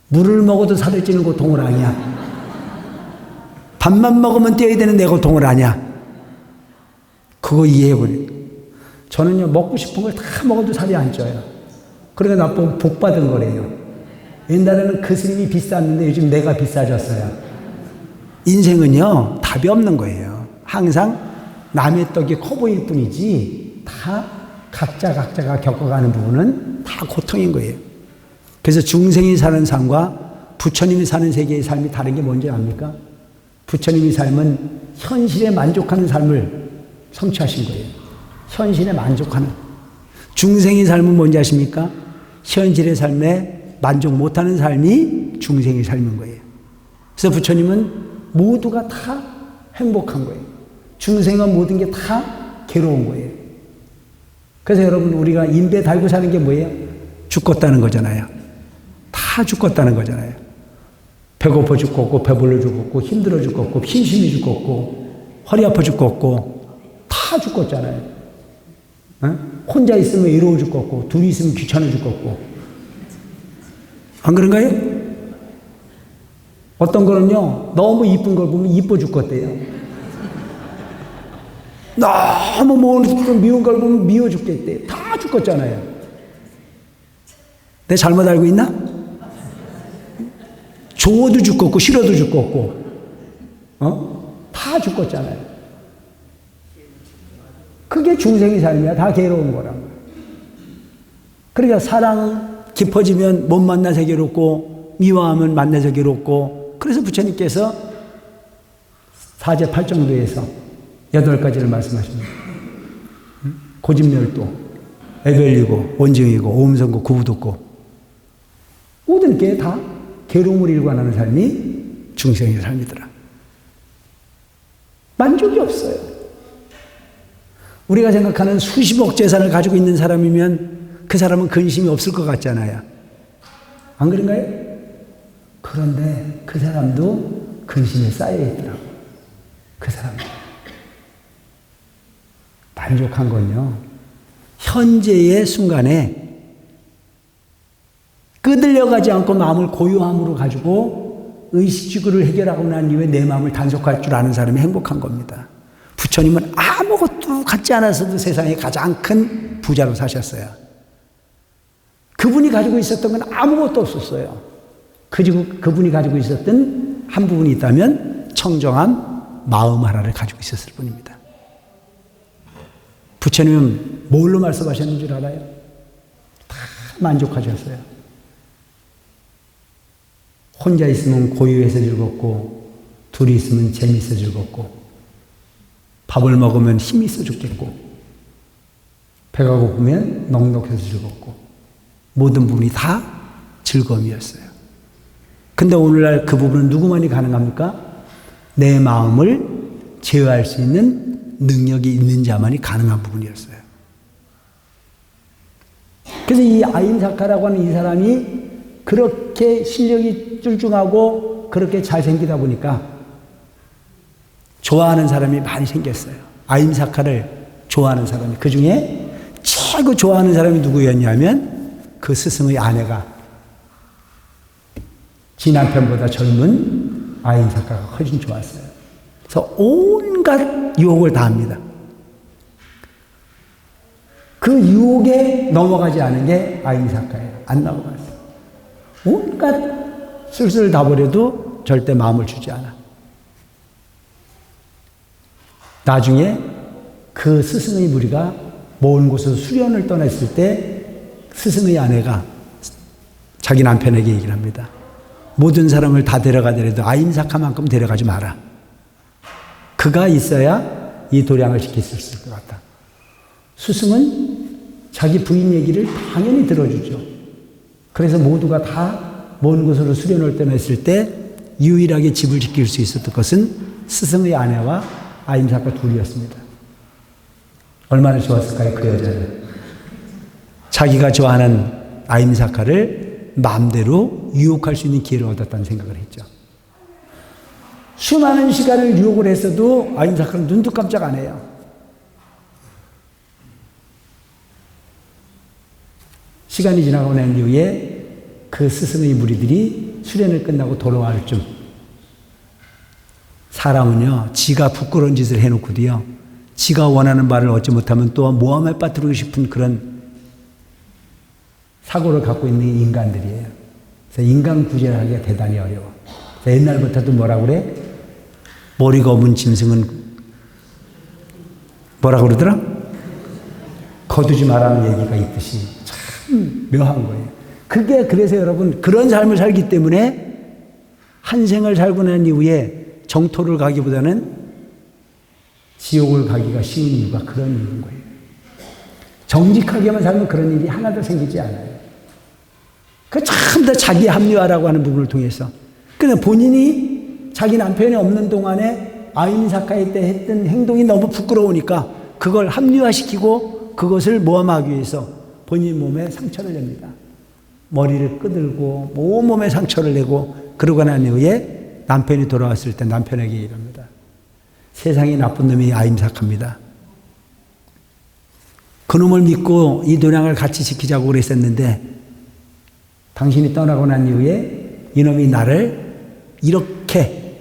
물을 먹어도 살을 찌는 고통을 아냐. 밥만 먹으면 뛰어야 되는 내 고통을 아냐. 그거 이해해버려. 저는요, 먹고 싶은 걸 다 먹어도 살이 안 쪄요. 그러니까 나보고 복 받은 거래요. 옛날에는 그 스님이 비쌌는데 요즘 내가 비싸졌어요. 인생은요, 답이 없는 거예요. 항상 남의 떡이 커 보일 뿐이지, 다 각자가 겪어가는 부분은 다 고통인 거예요. 그래서 중생이 사는 삶과 부처님이 사는 세계의 삶이 다른 게 뭔지 압니까? 부처님의 삶은 현실에 만족하는 삶을 성취하신 거예요. 현실에 만족하는. 중생의 삶은 뭔지 아십니까? 현실의 삶에 만족 못하는 삶이 중생의 삶인 거예요. 그래서 부처님은 모두가 다 행복한 거예요. 중생은 모든 게 다 괴로운 거예요. 그래서 여러분, 우리가 인배 달고 사는 게 뭐예요? 죽겠다는 거잖아요. 다 죽겠다는 거잖아요. 배고파 죽겠고, 배불러 죽겠고, 힘들어 죽겠고, 심심해 죽겠고, 허리 아파 죽겠고, 다 죽겠잖아요. 어? 혼자 있으면 외로워 죽겠고, 둘이 있으면 귀찮아 죽겠고. 안 그런가요? 어떤 거는요, 너무 이쁜 걸 보면 이뻐 죽겠대요. 너무 미운 걸 보면 미워 죽겠대요. 다 죽겠잖아요. 내가 잘못 알고 있나? 좋아도 죽겠고, 싫어도 죽겠고, 다 죽겠잖아요. 그게 중생의 삶이야. 다 괴로운 거란 거야. 그러니까 사랑 깊어지면 못 만나서 괴롭고, 미워하면 만나서 괴롭고, 그래서 부처님께서 사제팔정도에서 8가지를 말씀하십니다. 고집멸도, 애별리고, 원증이고, 오음선고, 구부독고, 모든 게 다 괴로움을 일관하는 삶이 중생의 삶이더라. 만족이 없어요. 우리가 생각하는 수십억 재산을 가지고 있는 사람이면 그 사람은 근심이 없을 것 같잖아요. 안 그런가요? 그런데 그 사람도 근심에 쌓여 있더라고요. 그 사람도. 만족한 건요, 현재의 순간에 끄들려가지 않고 마음을 고요함으로 가지고 의식주구를 해결하고 난 이후에 내 마음을 단속할 줄 아는 사람이 행복한 겁니다. 부처님은 아무것도 갖지 않았어도 세상에 가장 큰 부자로 사셨어요. 그분이 가지고 있었던 건 아무것도 없었어요. 그리고 그분이 가지고 있었던 한 부분이 있다면 청정한 마음 하나를 가지고 있었을 뿐입니다. 부처님은 뭘로 말씀하셨는 줄 알아요? 다 만족하셨어요. 혼자 있으면 고요해서 즐겁고, 둘이 있으면 재미있어 즐겁고, 밥을 먹으면 힘이 있어 죽겠고, 배가 고프면 넉넉해서 즐겁고, 모든 부분이 다 즐거움이었어요. 근데 오늘날 그 부분은 누구만이 가능합니까? 내 마음을 제어할 수 있는 능력이 있는 자만이 가능한 부분이었어요. 그래서 이 아임사카라고 하는 이 사람이 그렇게 실력이 출중하고 그렇게 잘생기다 보니까 좋아하는 사람이 많이 생겼어요. 아임사카를 좋아하는 사람이. 그 중에 최고 좋아하는 사람이 누구였냐면 그 스승의 아내가 지 남편보다 젊은 아임사카가 훨씬 좋았어요. 그래서 온갖 유혹을 다 합니다. 그 유혹에 넘어가지 않은 게 아임사카예요. 안 넘어갔어요. 온갖 술술 다 버려도 절대 마음을 주지 않아. 나중에 그 스승의 무리가 먼 곳에서 수련을 떠났을 때 스승의 아내가 자기 남편에게 얘기를 합니다. 모든 사람을 다 데려가더라도 아임사카만큼 데려가지 마라. 그가 있어야 이 도량을 지킬 수 있을 것 같다. 스승은 자기 부인 얘기를 당연히 들어주죠. 그래서 모두가 다 먼 곳으로 수련을 떠났을 때 유일하게 집을 지킬 수 있었던 것은 스승의 아내와 아임사카 둘이었습니다. 얼마나 좋았을까요, 그 여자는. 자기가 좋아하는 아임사카를 마음대로 유혹할 수 있는 기회를 얻었다는 생각을 했죠. 수많은 시간을 유혹을 했어도 아임사카는 눈도 깜짝 안 해요. 시간이 지나고 난 이후에 그 스승의 무리들이 수련을 끝나고 돌아갈 쯤 사람은요, 지가 부끄러운 짓을 해놓고도요, 지가 원하는 바를 얻지 못하면 또 모함에 빠뜨리고 싶은 그런 사고를 갖고 있는 인간들이에요. 그래서 인간 구제를 하기가 대단히 어려워. 옛날부터도 뭐라고 그래? 머리가 없는 짐승은 뭐라고 그러더라? 거두지 말라는 얘기가 있듯이 참 묘한 거예요. 그게 그래서 여러분 그런 삶을 살기 때문에 한 생을 살고 난 이후에 정토를 가기보다는 지옥을 가기가 쉬운 이유가 그런 이유인 거예요. 정직하게만 살면 그런 일이 하나도 생기지 않아요. 그 참 더 자기 합리화라고 하는 부분을 통해서. 그냥 본인이 자기 남편이 없는 동안에 아임사카에 때 했던 행동이 너무 부끄러우니까 그걸 합리화시키고 그것을 모함하기 위해서 본인 몸에 상처를 냅니다. 머리를 끄들고 온몸에 상처를 내고 그러고 난 이후에 남편이 돌아왔을 때 남편에게 이럽니다. 세상에 나쁜 놈이 아임사카입니다. 그놈을 믿고 이 도량을 같이 지키자고 그랬었는데 당신이 떠나고 난 이후에 이놈이 나를 이렇게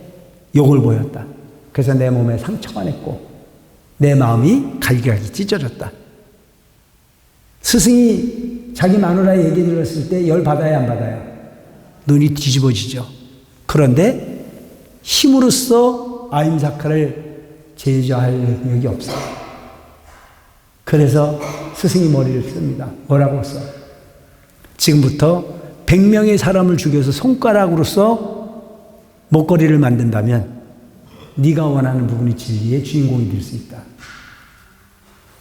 욕을 보였다. 그래서 내 몸에 상처가 냈고 내 마음이 갈기갈기 찢어졌다. 스승이 자기 마누라의 얘기 들었을 때 열 받아야 안 받아요? 눈이 뒤집어지죠. 그런데 힘으로써 아임사카를 제어할 능력이 없어요. 그래서 스승이 머리를 씁니다. 뭐라고 써? 지금부터 100명의 사람을 죽여서 손가락으로서 목걸이를 만든다면 네가 원하는 부분이 진리의 주인공이 될 수 있다.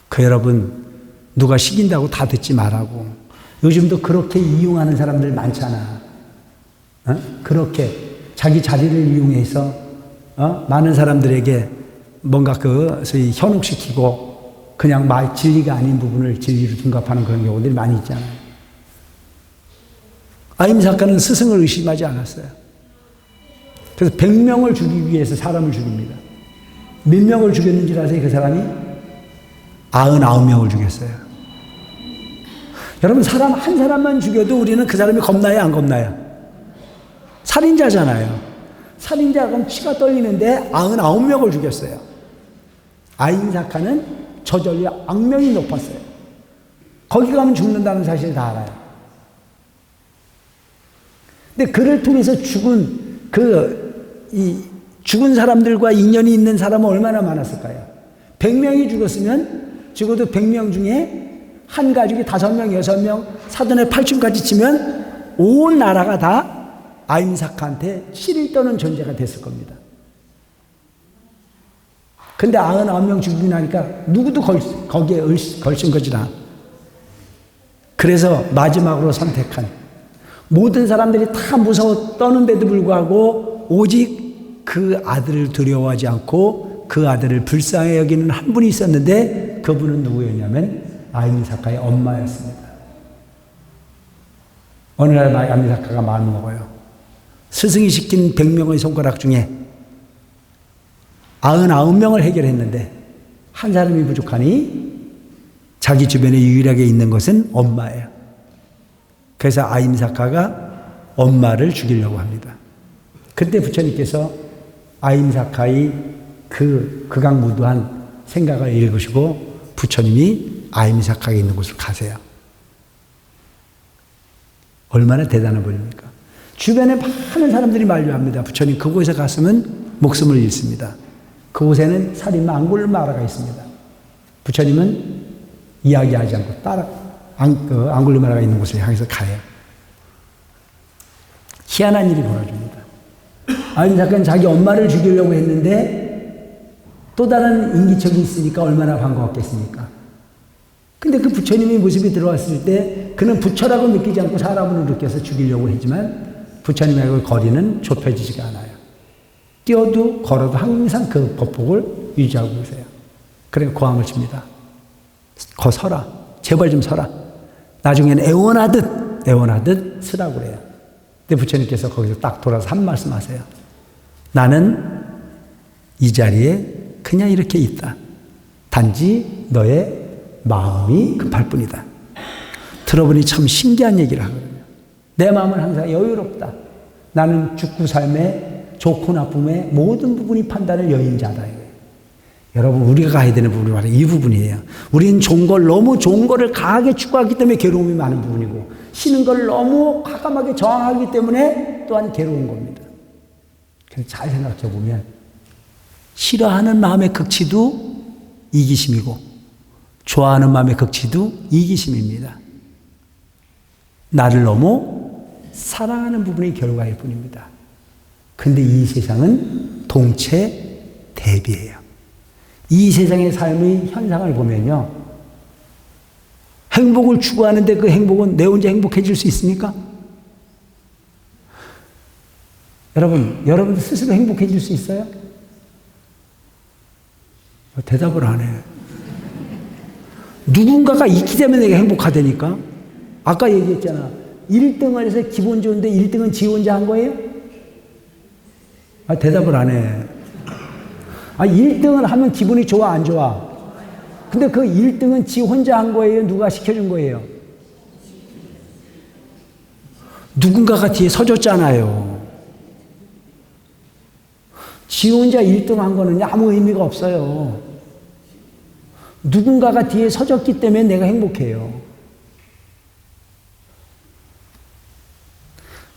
그 여러분 누가 시킨다고 다 듣지 말라고. 요즘도 그렇게 이용하는 사람들 많잖아. 그렇게 자기 자리를 이용해서 많은 사람들에게 뭔가 소위 현혹시키고 그냥 진리가 아닌 부분을 진리로 둔갑하는 그런 경우들이 많이 있잖아요. 아임사카는 스승을 의심하지 않았어요. 그래서 100명을 죽이기 위해서 사람을 죽입니다. 몇 명을 죽였는지 아세요? 그 사람이 99명을 죽였어요. 여러분 사람 한 사람만 죽여도 우리는 그 사람이 겁나요? 안 겁나요? 살인자잖아요. 살인자가 치가 떨리는데 99명을 죽였어요. 아임사카는 저절로 악명이 높았어요. 거기 가면 죽는다는 사실을 다 알아요. 근데 그를 통해서 죽은 사람들과 인연이 있는 사람은 얼마나 많았을까요? 100명이 죽었으면 적어도 100명 중에 한 가족이 5명, 6명, 사돈의 8층까지 치면 온 나라가 다 아임사카한테 씨를 떠는 존재가 됐을 겁니다. 근데 99명 죽이고 나니까 누구도 거기에 걸친 거지라. 그래서 마지막으로 선택한 모든 사람들이 다 무서워 떠는데도 불구하고 오직 그 아들을 두려워하지 않고 그 아들을 불쌍히 여기는 한 분이 있었는데 그분은 누구였냐면 아임사카의 엄마였습니다. 어느 날 아임사카가 마음을 먹어요. 스승이 시킨 100명의 손가락 중에 99명을 해결했는데 한 사람이 부족하니 자기 주변에 유일하게 있는 것은 엄마예요. 그래서 아임사카가 엄마를 죽이려고 합니다. 그때 부처님께서 아임사카의 그 극악무도한 생각을 읽으시고 부처님이 아임사카가 있는 곳으로 가세요. 얼마나 대단한 분입니까? 주변에 많은 사람들이 만류합니다. 부처님 그곳에 갔으면 목숨을 잃습니다. 그곳에는 살인마 앙굴리마라가 있습니다. 부처님은 이야기하지 않고 따라 앙굴리마라가 있는 곳에 향해서 가요. 희한한 일이 벌어집니다. 아임사카는 자기 엄마를 죽이려고 했는데 또 다른 인기척이 있으니까 얼마나 반가웠겠습니까? 근데 그 부처님의 모습이 들어왔을 때 그는 부처라고 느끼지 않고 사람으로 느껴서 죽이려고 했지만 부처님하고 거리는 좁혀지지가 않아요. 뛰어도 걸어도 항상 그 법복을 유지하고 계세요. 그래서 고함을 칩니다. 거 서라. 제발 좀 서라. 나중에는 애원하듯 서라고 그래요. 근데 부처님께서 거기서 딱 돌아서 한 말씀 하세요. 나는 이 자리에 그냥 이렇게 있다. 단지 너의 마음이 급할 뿐이다. 들어보니 참 신기한 얘기를 하거든요. 내 마음은 항상 여유롭다. 나는 죽고 삶의 좋고 나쁨의 모든 부분이 판단을 여인자다. 여러분 우리가 가야 되는 부분이 바로 이 부분이에요. 우리는 너무 좋은 거를 강하게 추구하기 때문에 괴로움이 많은 부분이고 싫은 걸 너무 과감하게 저항하기 때문에 또한 괴로운 겁니다. 그래서 잘 생각해 보면 싫어하는 마음의 극치도 이기심이고 좋아하는 마음의 극치도 이기심입니다. 나를 너무 사랑하는 부분이 결과일 뿐입니다. 근데 이 세상은 동체 대비예요. 이 세상의 삶의 현상을 보면요. 행복을 추구하는데 그 행복은 내 혼자 행복해질 수 있습니까? 여러분들 스스로 행복해질 수 있어요? 대답을 안 해. 누군가가 있기 때문에 내가 행복하다니까? 아까 얘기했잖아. 1등을 해서 기분 좋은데 1등은 지 혼자 한 거예요? 대답을 안 해. 1등을 하면 기분이 좋아, 안 좋아? 근데 그 1등은 지 혼자 한 거예요? 누가 시켜준 거예요? 누군가가 뒤에 서줬잖아요. 지 혼자 1등 한 거는 아무 의미가 없어요. 누군가가 뒤에 서줬기 때문에 내가 행복해요.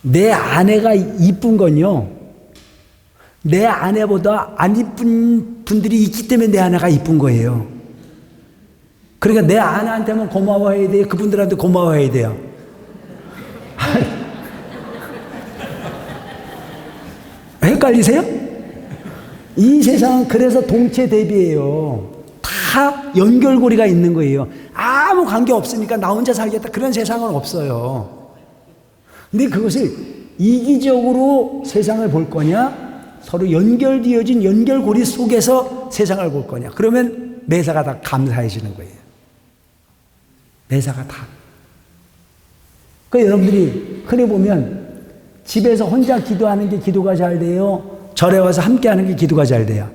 내 아내가 이쁜 건요, 내 아내보다 안 이쁜 분들이 있기 때문에 내 아내가 이쁜 거예요. 그러니까 내 아내한테만 고마워해야 돼요? 그분들한테 고마워해야 돼요? 헷갈리세요? 이 세상은 그래서 동체 대비예요. 다 연결고리가 있는 거예요. 아무 관계 없으니까 나 혼자 살겠다 그런 세상은 없어요. 근데 그것을 이기적으로 세상을 볼 거냐, 서로 연결되어진 연결고리 속에서 세상을 볼 거냐. 그러면 매사가 다 감사해지는 거예요. 매사가 다. 그러니까 여러분들이 흔히 보면 집에서 혼자 기도하는 게 기도가 잘 돼요? 절에 와서 함께 하는 게 기도가 잘 돼요?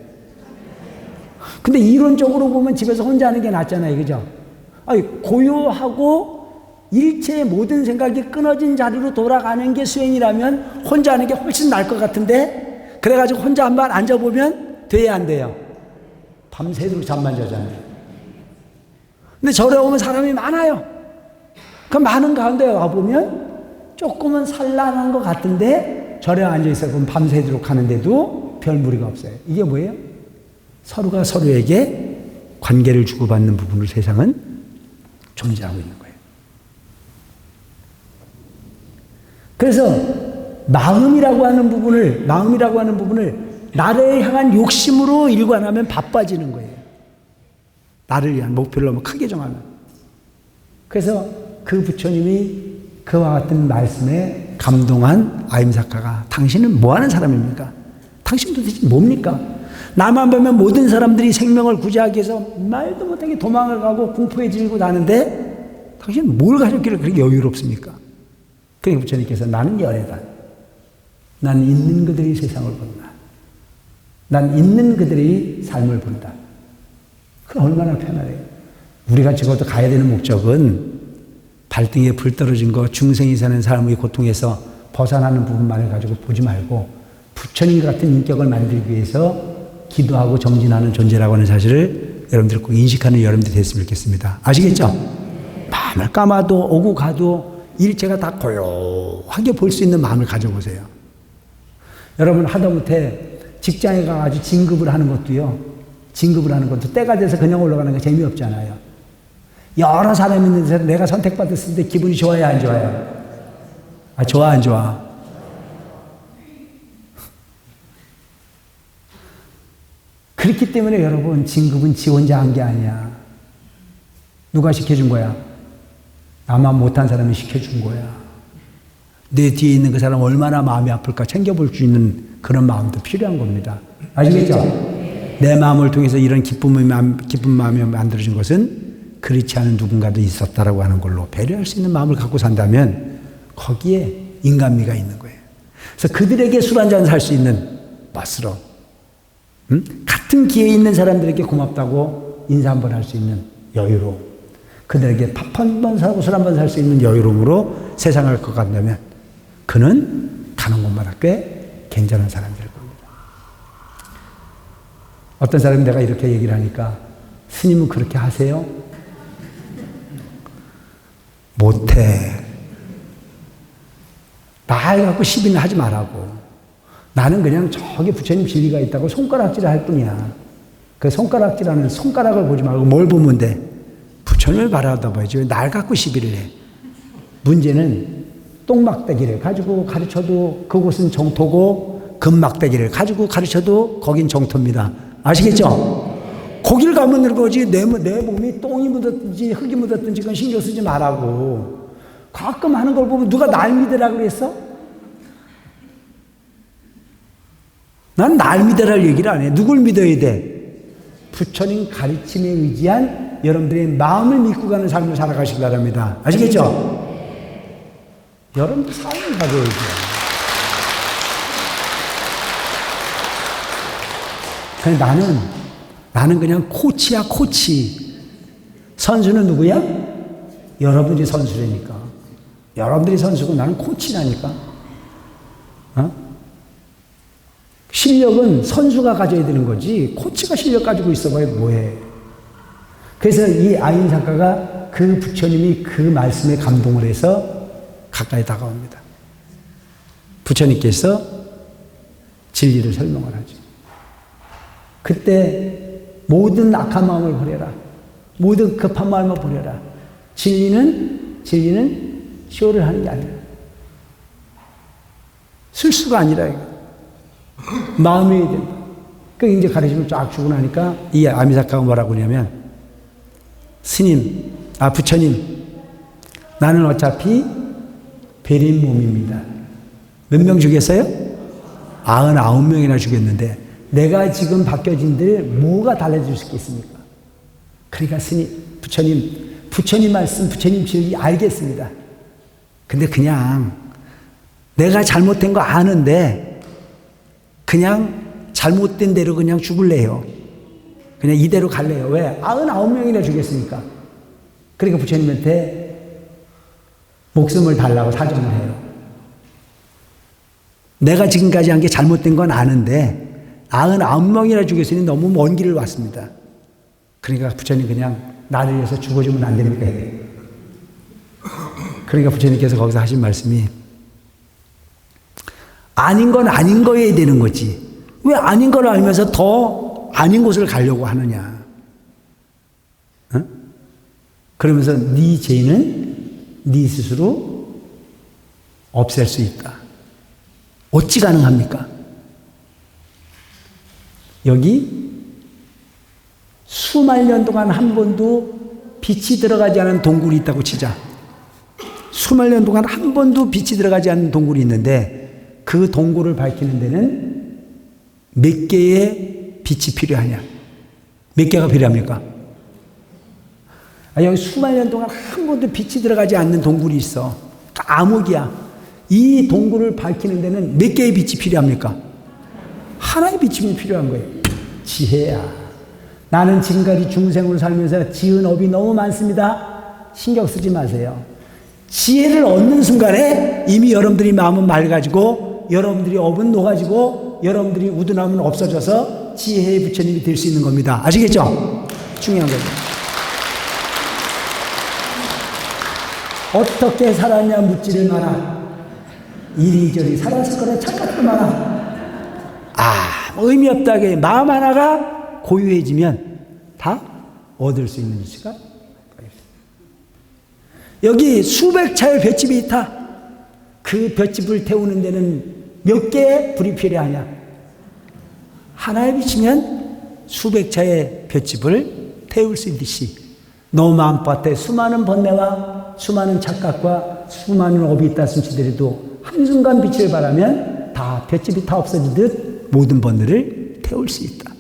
근데 이론적으로 보면 집에서 혼자 하는 게 낫잖아요. 그죠? 고요하고 일체의 모든 생각이 끊어진 자리로 돌아가는 게 수행이라면 혼자 하는 게 훨씬 나을 것 같은데, 그래가지고 혼자 한번 앉아보면 돼야 안 돼요? 밤새도록 잠만 자잖아요. 근데 절에 오면 사람이 많아요. 그 많은 가운데 와보면 조금은 산란한 것 같은데 절에 앉아있어 보면 밤새도록 하는데도 별 무리가 없어요. 이게 뭐예요? 서로가 서로에게 관계를 주고받는 부분을 세상은 존재하고 있는 거예요. 그래서 마음이라고 하는 부분을 나를 향한 욕심으로 일관하면 바빠지는 거예요. 나를 위한 목표를 너무 크게 정하면. 그래서 그 부처님이 그와 같은 말씀에 감동한 아임사카가, 당신은 뭐 하는 사람입니까? 당신 도대체 뭡니까? 나만 보면 모든 사람들이 생명을 구제하기 위해서 말도 못하게 도망을 가고 공포에 질고 나는데 당신은 뭘 가졌길래 그렇게 여유롭습니까? 그러니까 부처님께서 나는 열애다. 난 있는 그들이 세상을 본다. 난 있는 그들이 삶을 본다. 그럼 얼마나 편하래요. 우리가 적어도 가야 되는 목적은 발등에 불 떨어진 거, 중생이 사는 삶의 고통에서 벗어나는 부분만을 가지고 보지 말고 부처님 같은 인격을 만들기 위해서 기도하고 정진하는 존재라고 하는 사실을 여러분들 꼭 인식하는 여러분들이 됐으면 좋겠습니다. 아시겠죠? 마음을 감아도 오고 가도 일체가 다 고요하게 볼 수 있는 마음을 가져보세요. 여러분 하다못해 직장에 가가지고 진급을 하는 것도요. 진급을 하는 것도 때가 돼서 그냥 올라가는 게 재미없잖아요. 여러 사람이 있는데 내가 선택받았을 때 기분이 좋아요, 안 좋아요? 아, 좋아, 안 좋아? 그렇기 때문에 여러분, 진급은 지 혼자 한 게 아니야. 누가 시켜준 거야? 나만 못한 사람이 시켜준 거야. 내 뒤에 있는 그 사람 얼마나 마음이 아플까 챙겨볼 수 있는 그런 마음도 필요한 겁니다. 아시겠죠? 내 마음을 통해서 이런 기쁜 마음이 만들어진 것은 그렇지 않은 누군가도 있었다라고 하는 걸로 배려할 수 있는 마음을 갖고 산다면 거기에 인간미가 있는 거예요. 그래서 그들에게 술 한잔 살 수 있는 멋으로, 같은 기회에 있는 사람들에게 고맙다고 인사 한번 할 수 있는 여유로, 그들에게 밥 한 번 사고 술 한 번 살 수 있는 여유로움으로 세상을 걷간다면 그는 가는 곳마다 꽤 괜찮은 사람들일 겁니다. 어떤 사람이 내가 이렇게 얘기를 하니까 스님은 그렇게 하세요? 못해. 나 갖고 시비는 하지 말라고. 나는 그냥 저기 부처님 진리가 있다고 손가락질을 할 뿐이야. 그 손가락질하는 손가락을 보지 말고 뭘 보면 돼? 부처님을 바라다 봐야지. 왜 날 갖고 시비를 해? 문제는 똥막대기를 가지고 가르쳐도 그곳은 정토고 금막대기를 가지고 가르쳐도 거긴 정토입니다. 아시겠죠? 거길 가면 늙어지 내 몸이 똥이 묻었든지 흙이 묻었든지 그건 신경 쓰지 말라고. 가끔 하는 걸 보면 누가 날 믿으라 그랬어? 난 날 믿으라는 얘기를 안 해. 누굴 믿어야 돼? 부처님 가르침에 의지한 여러분들의 마음을 믿고 가는 삶을 살아가시기 바랍니다. 아시겠죠? 여러분들 삶을 가져야죠. 그냥 나는 그냥 코치야, 코치. 선수는 누구야? 여러분들이 선수라니까. 여러분들이 선수고 나는 코치라니까. 어? 실력은 선수가 가져야 되는 거지 코치가 실력 가지고 있어봐야 뭐해. 그래서 이 아인 작가가 그 부처님이 그 말씀에 감동을 해서 가까이 다가옵니다. 부처님께서 진리를 설명을 하죠. 그때 모든 악한 마음을 버려라. 모든 급한 마음을 버려라. 진리는 쇼를 하는 게 아니라 술수가 아니라 이거. 마음이 된다. 그 이제 가르침을 쫙 주고 나니까 이 아미사카가 뭐라고 하냐면 스님, 부처님, 나는 어차피 베린 몸입니다. 몇 명 죽였어요? 99명이나 죽였는데 내가 지금 바뀌어진들 뭐가 달라질 수 있겠습니까? 그러니까 스님, 부처님 말씀, 부처님 진리 알겠습니다. 근데 그냥 내가 잘못된 거 아는데 그냥 잘못된 대로 그냥 죽을래요. 그냥 이대로 갈래요. 왜? 99명이나 죽였으니까. 그러니까 부처님한테 목숨을 달라고 사정을 해요. 내가 지금까지 한 게 잘못된 건 아는데 99명이나 죽였으니 너무 먼 길을 왔습니다. 그러니까 부처님 그냥 나를 위해서 죽어주면 안 됩니까? 그러니까 부처님께서 거기서 하신 말씀이 아닌 건 아닌 거여야 되는 거지. 왜 아닌 걸 알면서 더 아닌 곳을 가려고 하느냐. 어? 그러면서 네 죄는 네 스스로 없앨 수 있다. 어찌 가능합니까? 여기 수만 년 동안 한 번도 빛이 들어가지 않은 동굴이 있다고 치자. 수만 년 동안 한 번도 빛이 들어가지 않는 동굴이 있는데 그 동굴을 밝히는 데는 몇 개의 빛이 필요하냐? 몇 개가 필요합니까? 여기 수만 년 동안 한 번도 빛이 들어가지 않는 동굴이 있어. 암흑이야. 이 동굴을 밝히는 데는 몇 개의 빛이 필요합니까? 하나의 빛이 필요한 거예요. 지혜야. 나는 지금까지 중생으로 살면서 지은 업이 너무 많습니다. 신경 쓰지 마세요. 지혜를 얻는 순간에 이미 여러분들이 마음은 맑아지고 여러분들이 업은 녹아지고 여러분들이 우둔함은 없어져서 지혜의 부처님이 될 수 있는 겁니다. 아시겠죠? 중요한 거죠. 어떻게 살았냐 묻지를 마라. 이리저리 살았을 거라 착각도 마라. 의미 없다게 마음 하나가 고유해지면 다 얻을 수 있는 수가 있습니다. 여기 수백 차의 볏집이 있다. 그 볏집을 태우는 데는 몇 개의 불이 필요하냐? 하나에 비치면 수백 차의 볏집을 태울 수 있듯이 너 마음밭에 수많은 번뇌와 수많은 착각과 수많은 업이 있다 숨치더라도 한순간 빛을 발하면 다 볏집이 다 없어지듯 모든 번뇌를 태울 수 있다.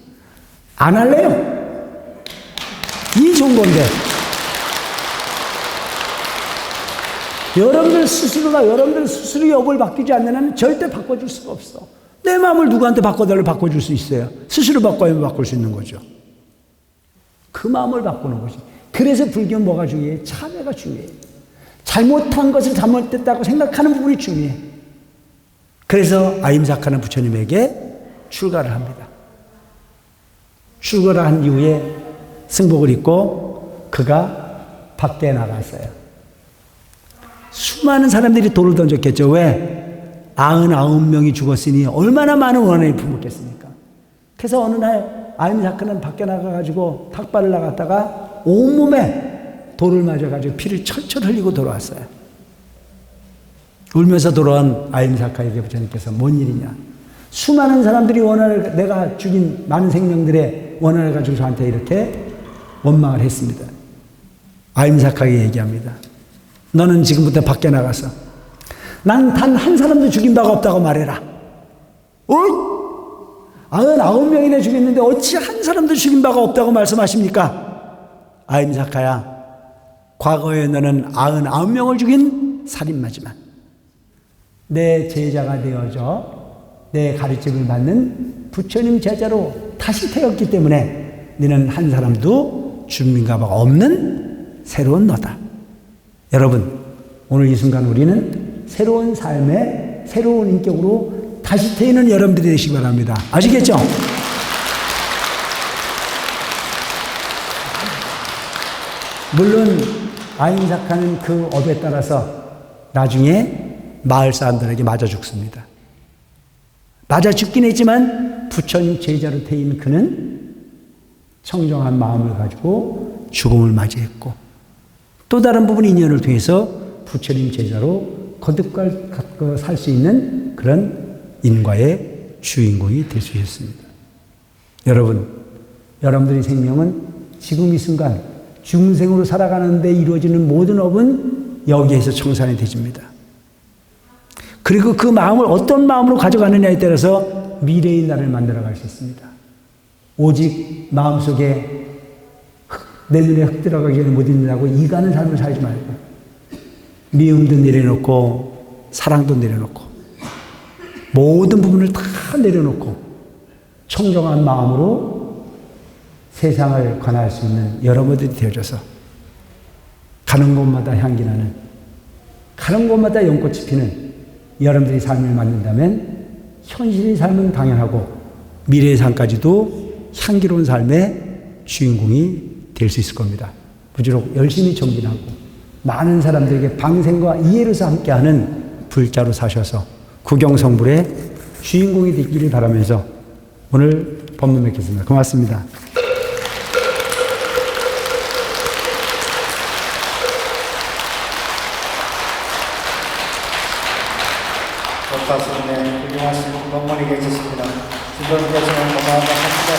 안 할래요? 이 좋은 건데 여러분들 스스로 업을 바뀌지 않는 한은 절대 바꿔줄 수가 없어. 내 마음을 누구한테 바꿔달라고 바꿔줄 수 있어요? 스스로 바꿔야만 바꿀 수 있는 거죠. 그 마음을 바꾸는 거지. 그래서 불교는 뭐가 중요해? 참회가 중요해. 잘못한 것을 잘못됐다고 생각하는 부분이 중요해. 그래서 아임사카는 부처님에게 출가를 합니다. 출가를 한 이후에 승복을 입고 그가 밖에 나갔어요. 수많은 사람들이 돌을 던졌겠죠. 왜? 99명이 죽었으니 얼마나 많은 원한이 품었겠습니까? 그래서 어느 날 아임사카는 밖에 나가가지고 탁발을 나갔다가 온몸에 돌을 맞아가지고 피를 철철 흘리고 돌아왔어요. 울면서 돌아온 아임사카에게 부처님께서 뭔 일이냐? 수많은 사람들이 원한을, 내가 죽인 많은 생명들의 원한을 가지고 저한테 이렇게 원망을 했습니다. 아임사카에게 얘기합니다. 너는 지금부터 밖에 나가서 난 단 한 사람도 죽인 바가 없다고 말해라. 99명이나 죽였는데 어찌 한 사람도 죽인 바가 없다고 말씀하십니까? 아임사카야, 과거에 너는 99명을 죽인 살인마지만 내 제자가 되어져 내 가르침을 받는 부처님 제자로 다시 태었기 때문에 너는 한 사람도 죽인 바가 없는 새로운 너다. 여러분, 오늘 이 순간 우리는 새로운 삶의 새로운 인격으로 다시 태어나는 여러분들이 되시기 바랍니다. 아시겠죠? 물론 아임사카는 그 업에 따라서 나중에 마을 사람들에게 맞아 죽습니다. 맞아 죽긴 했지만 부처님 제자로 태인 그는 청정한 마음을 가지고 죽음을 맞이했고 또 다른 부분 인연을 통해서 부처님 제자로 거듭 살 수 있는 그런 인과의 주인공이 될 수 있었습니다. 여러분들의 생명은 지금 이 순간 중생으로 살아가는데 이루어지는 모든 업은 여기에서 청산이 되집니다. 그리고 그 마음을 어떤 마음으로 가져가느냐에 따라서 미래의 나를 만들어갈 수 있습니다. 오직 마음속에 내 눈에 흙 들어가기 전에 못 잊는다고 이가는 삶을 살지 말고 미움도 내려놓고 사랑도 내려놓고 모든 부분을 다 내려놓고 청정한 마음으로 세상을 관할 수 있는 여러분들이 되어져서 가는 곳마다 향기 나는, 가는 곳마다 연꽃이 피는 여러분들이 삶을 만든다면 현실의 삶은 당연하고 미래의 삶까지도 향기로운 삶의 주인공이 될 수 있을 겁니다. 부지런히 열심히 정진하고 많은 사람들에게 방생과 이해로서 함께하는 불자로 사셔서 구경성불의 주인공이 되기를 바라면서 오늘 법문 맺겠습니다. 고맙습니다. 법사스님의 훌륭하신 법문이 계셨습니다. 주변께서는 고마움과 함께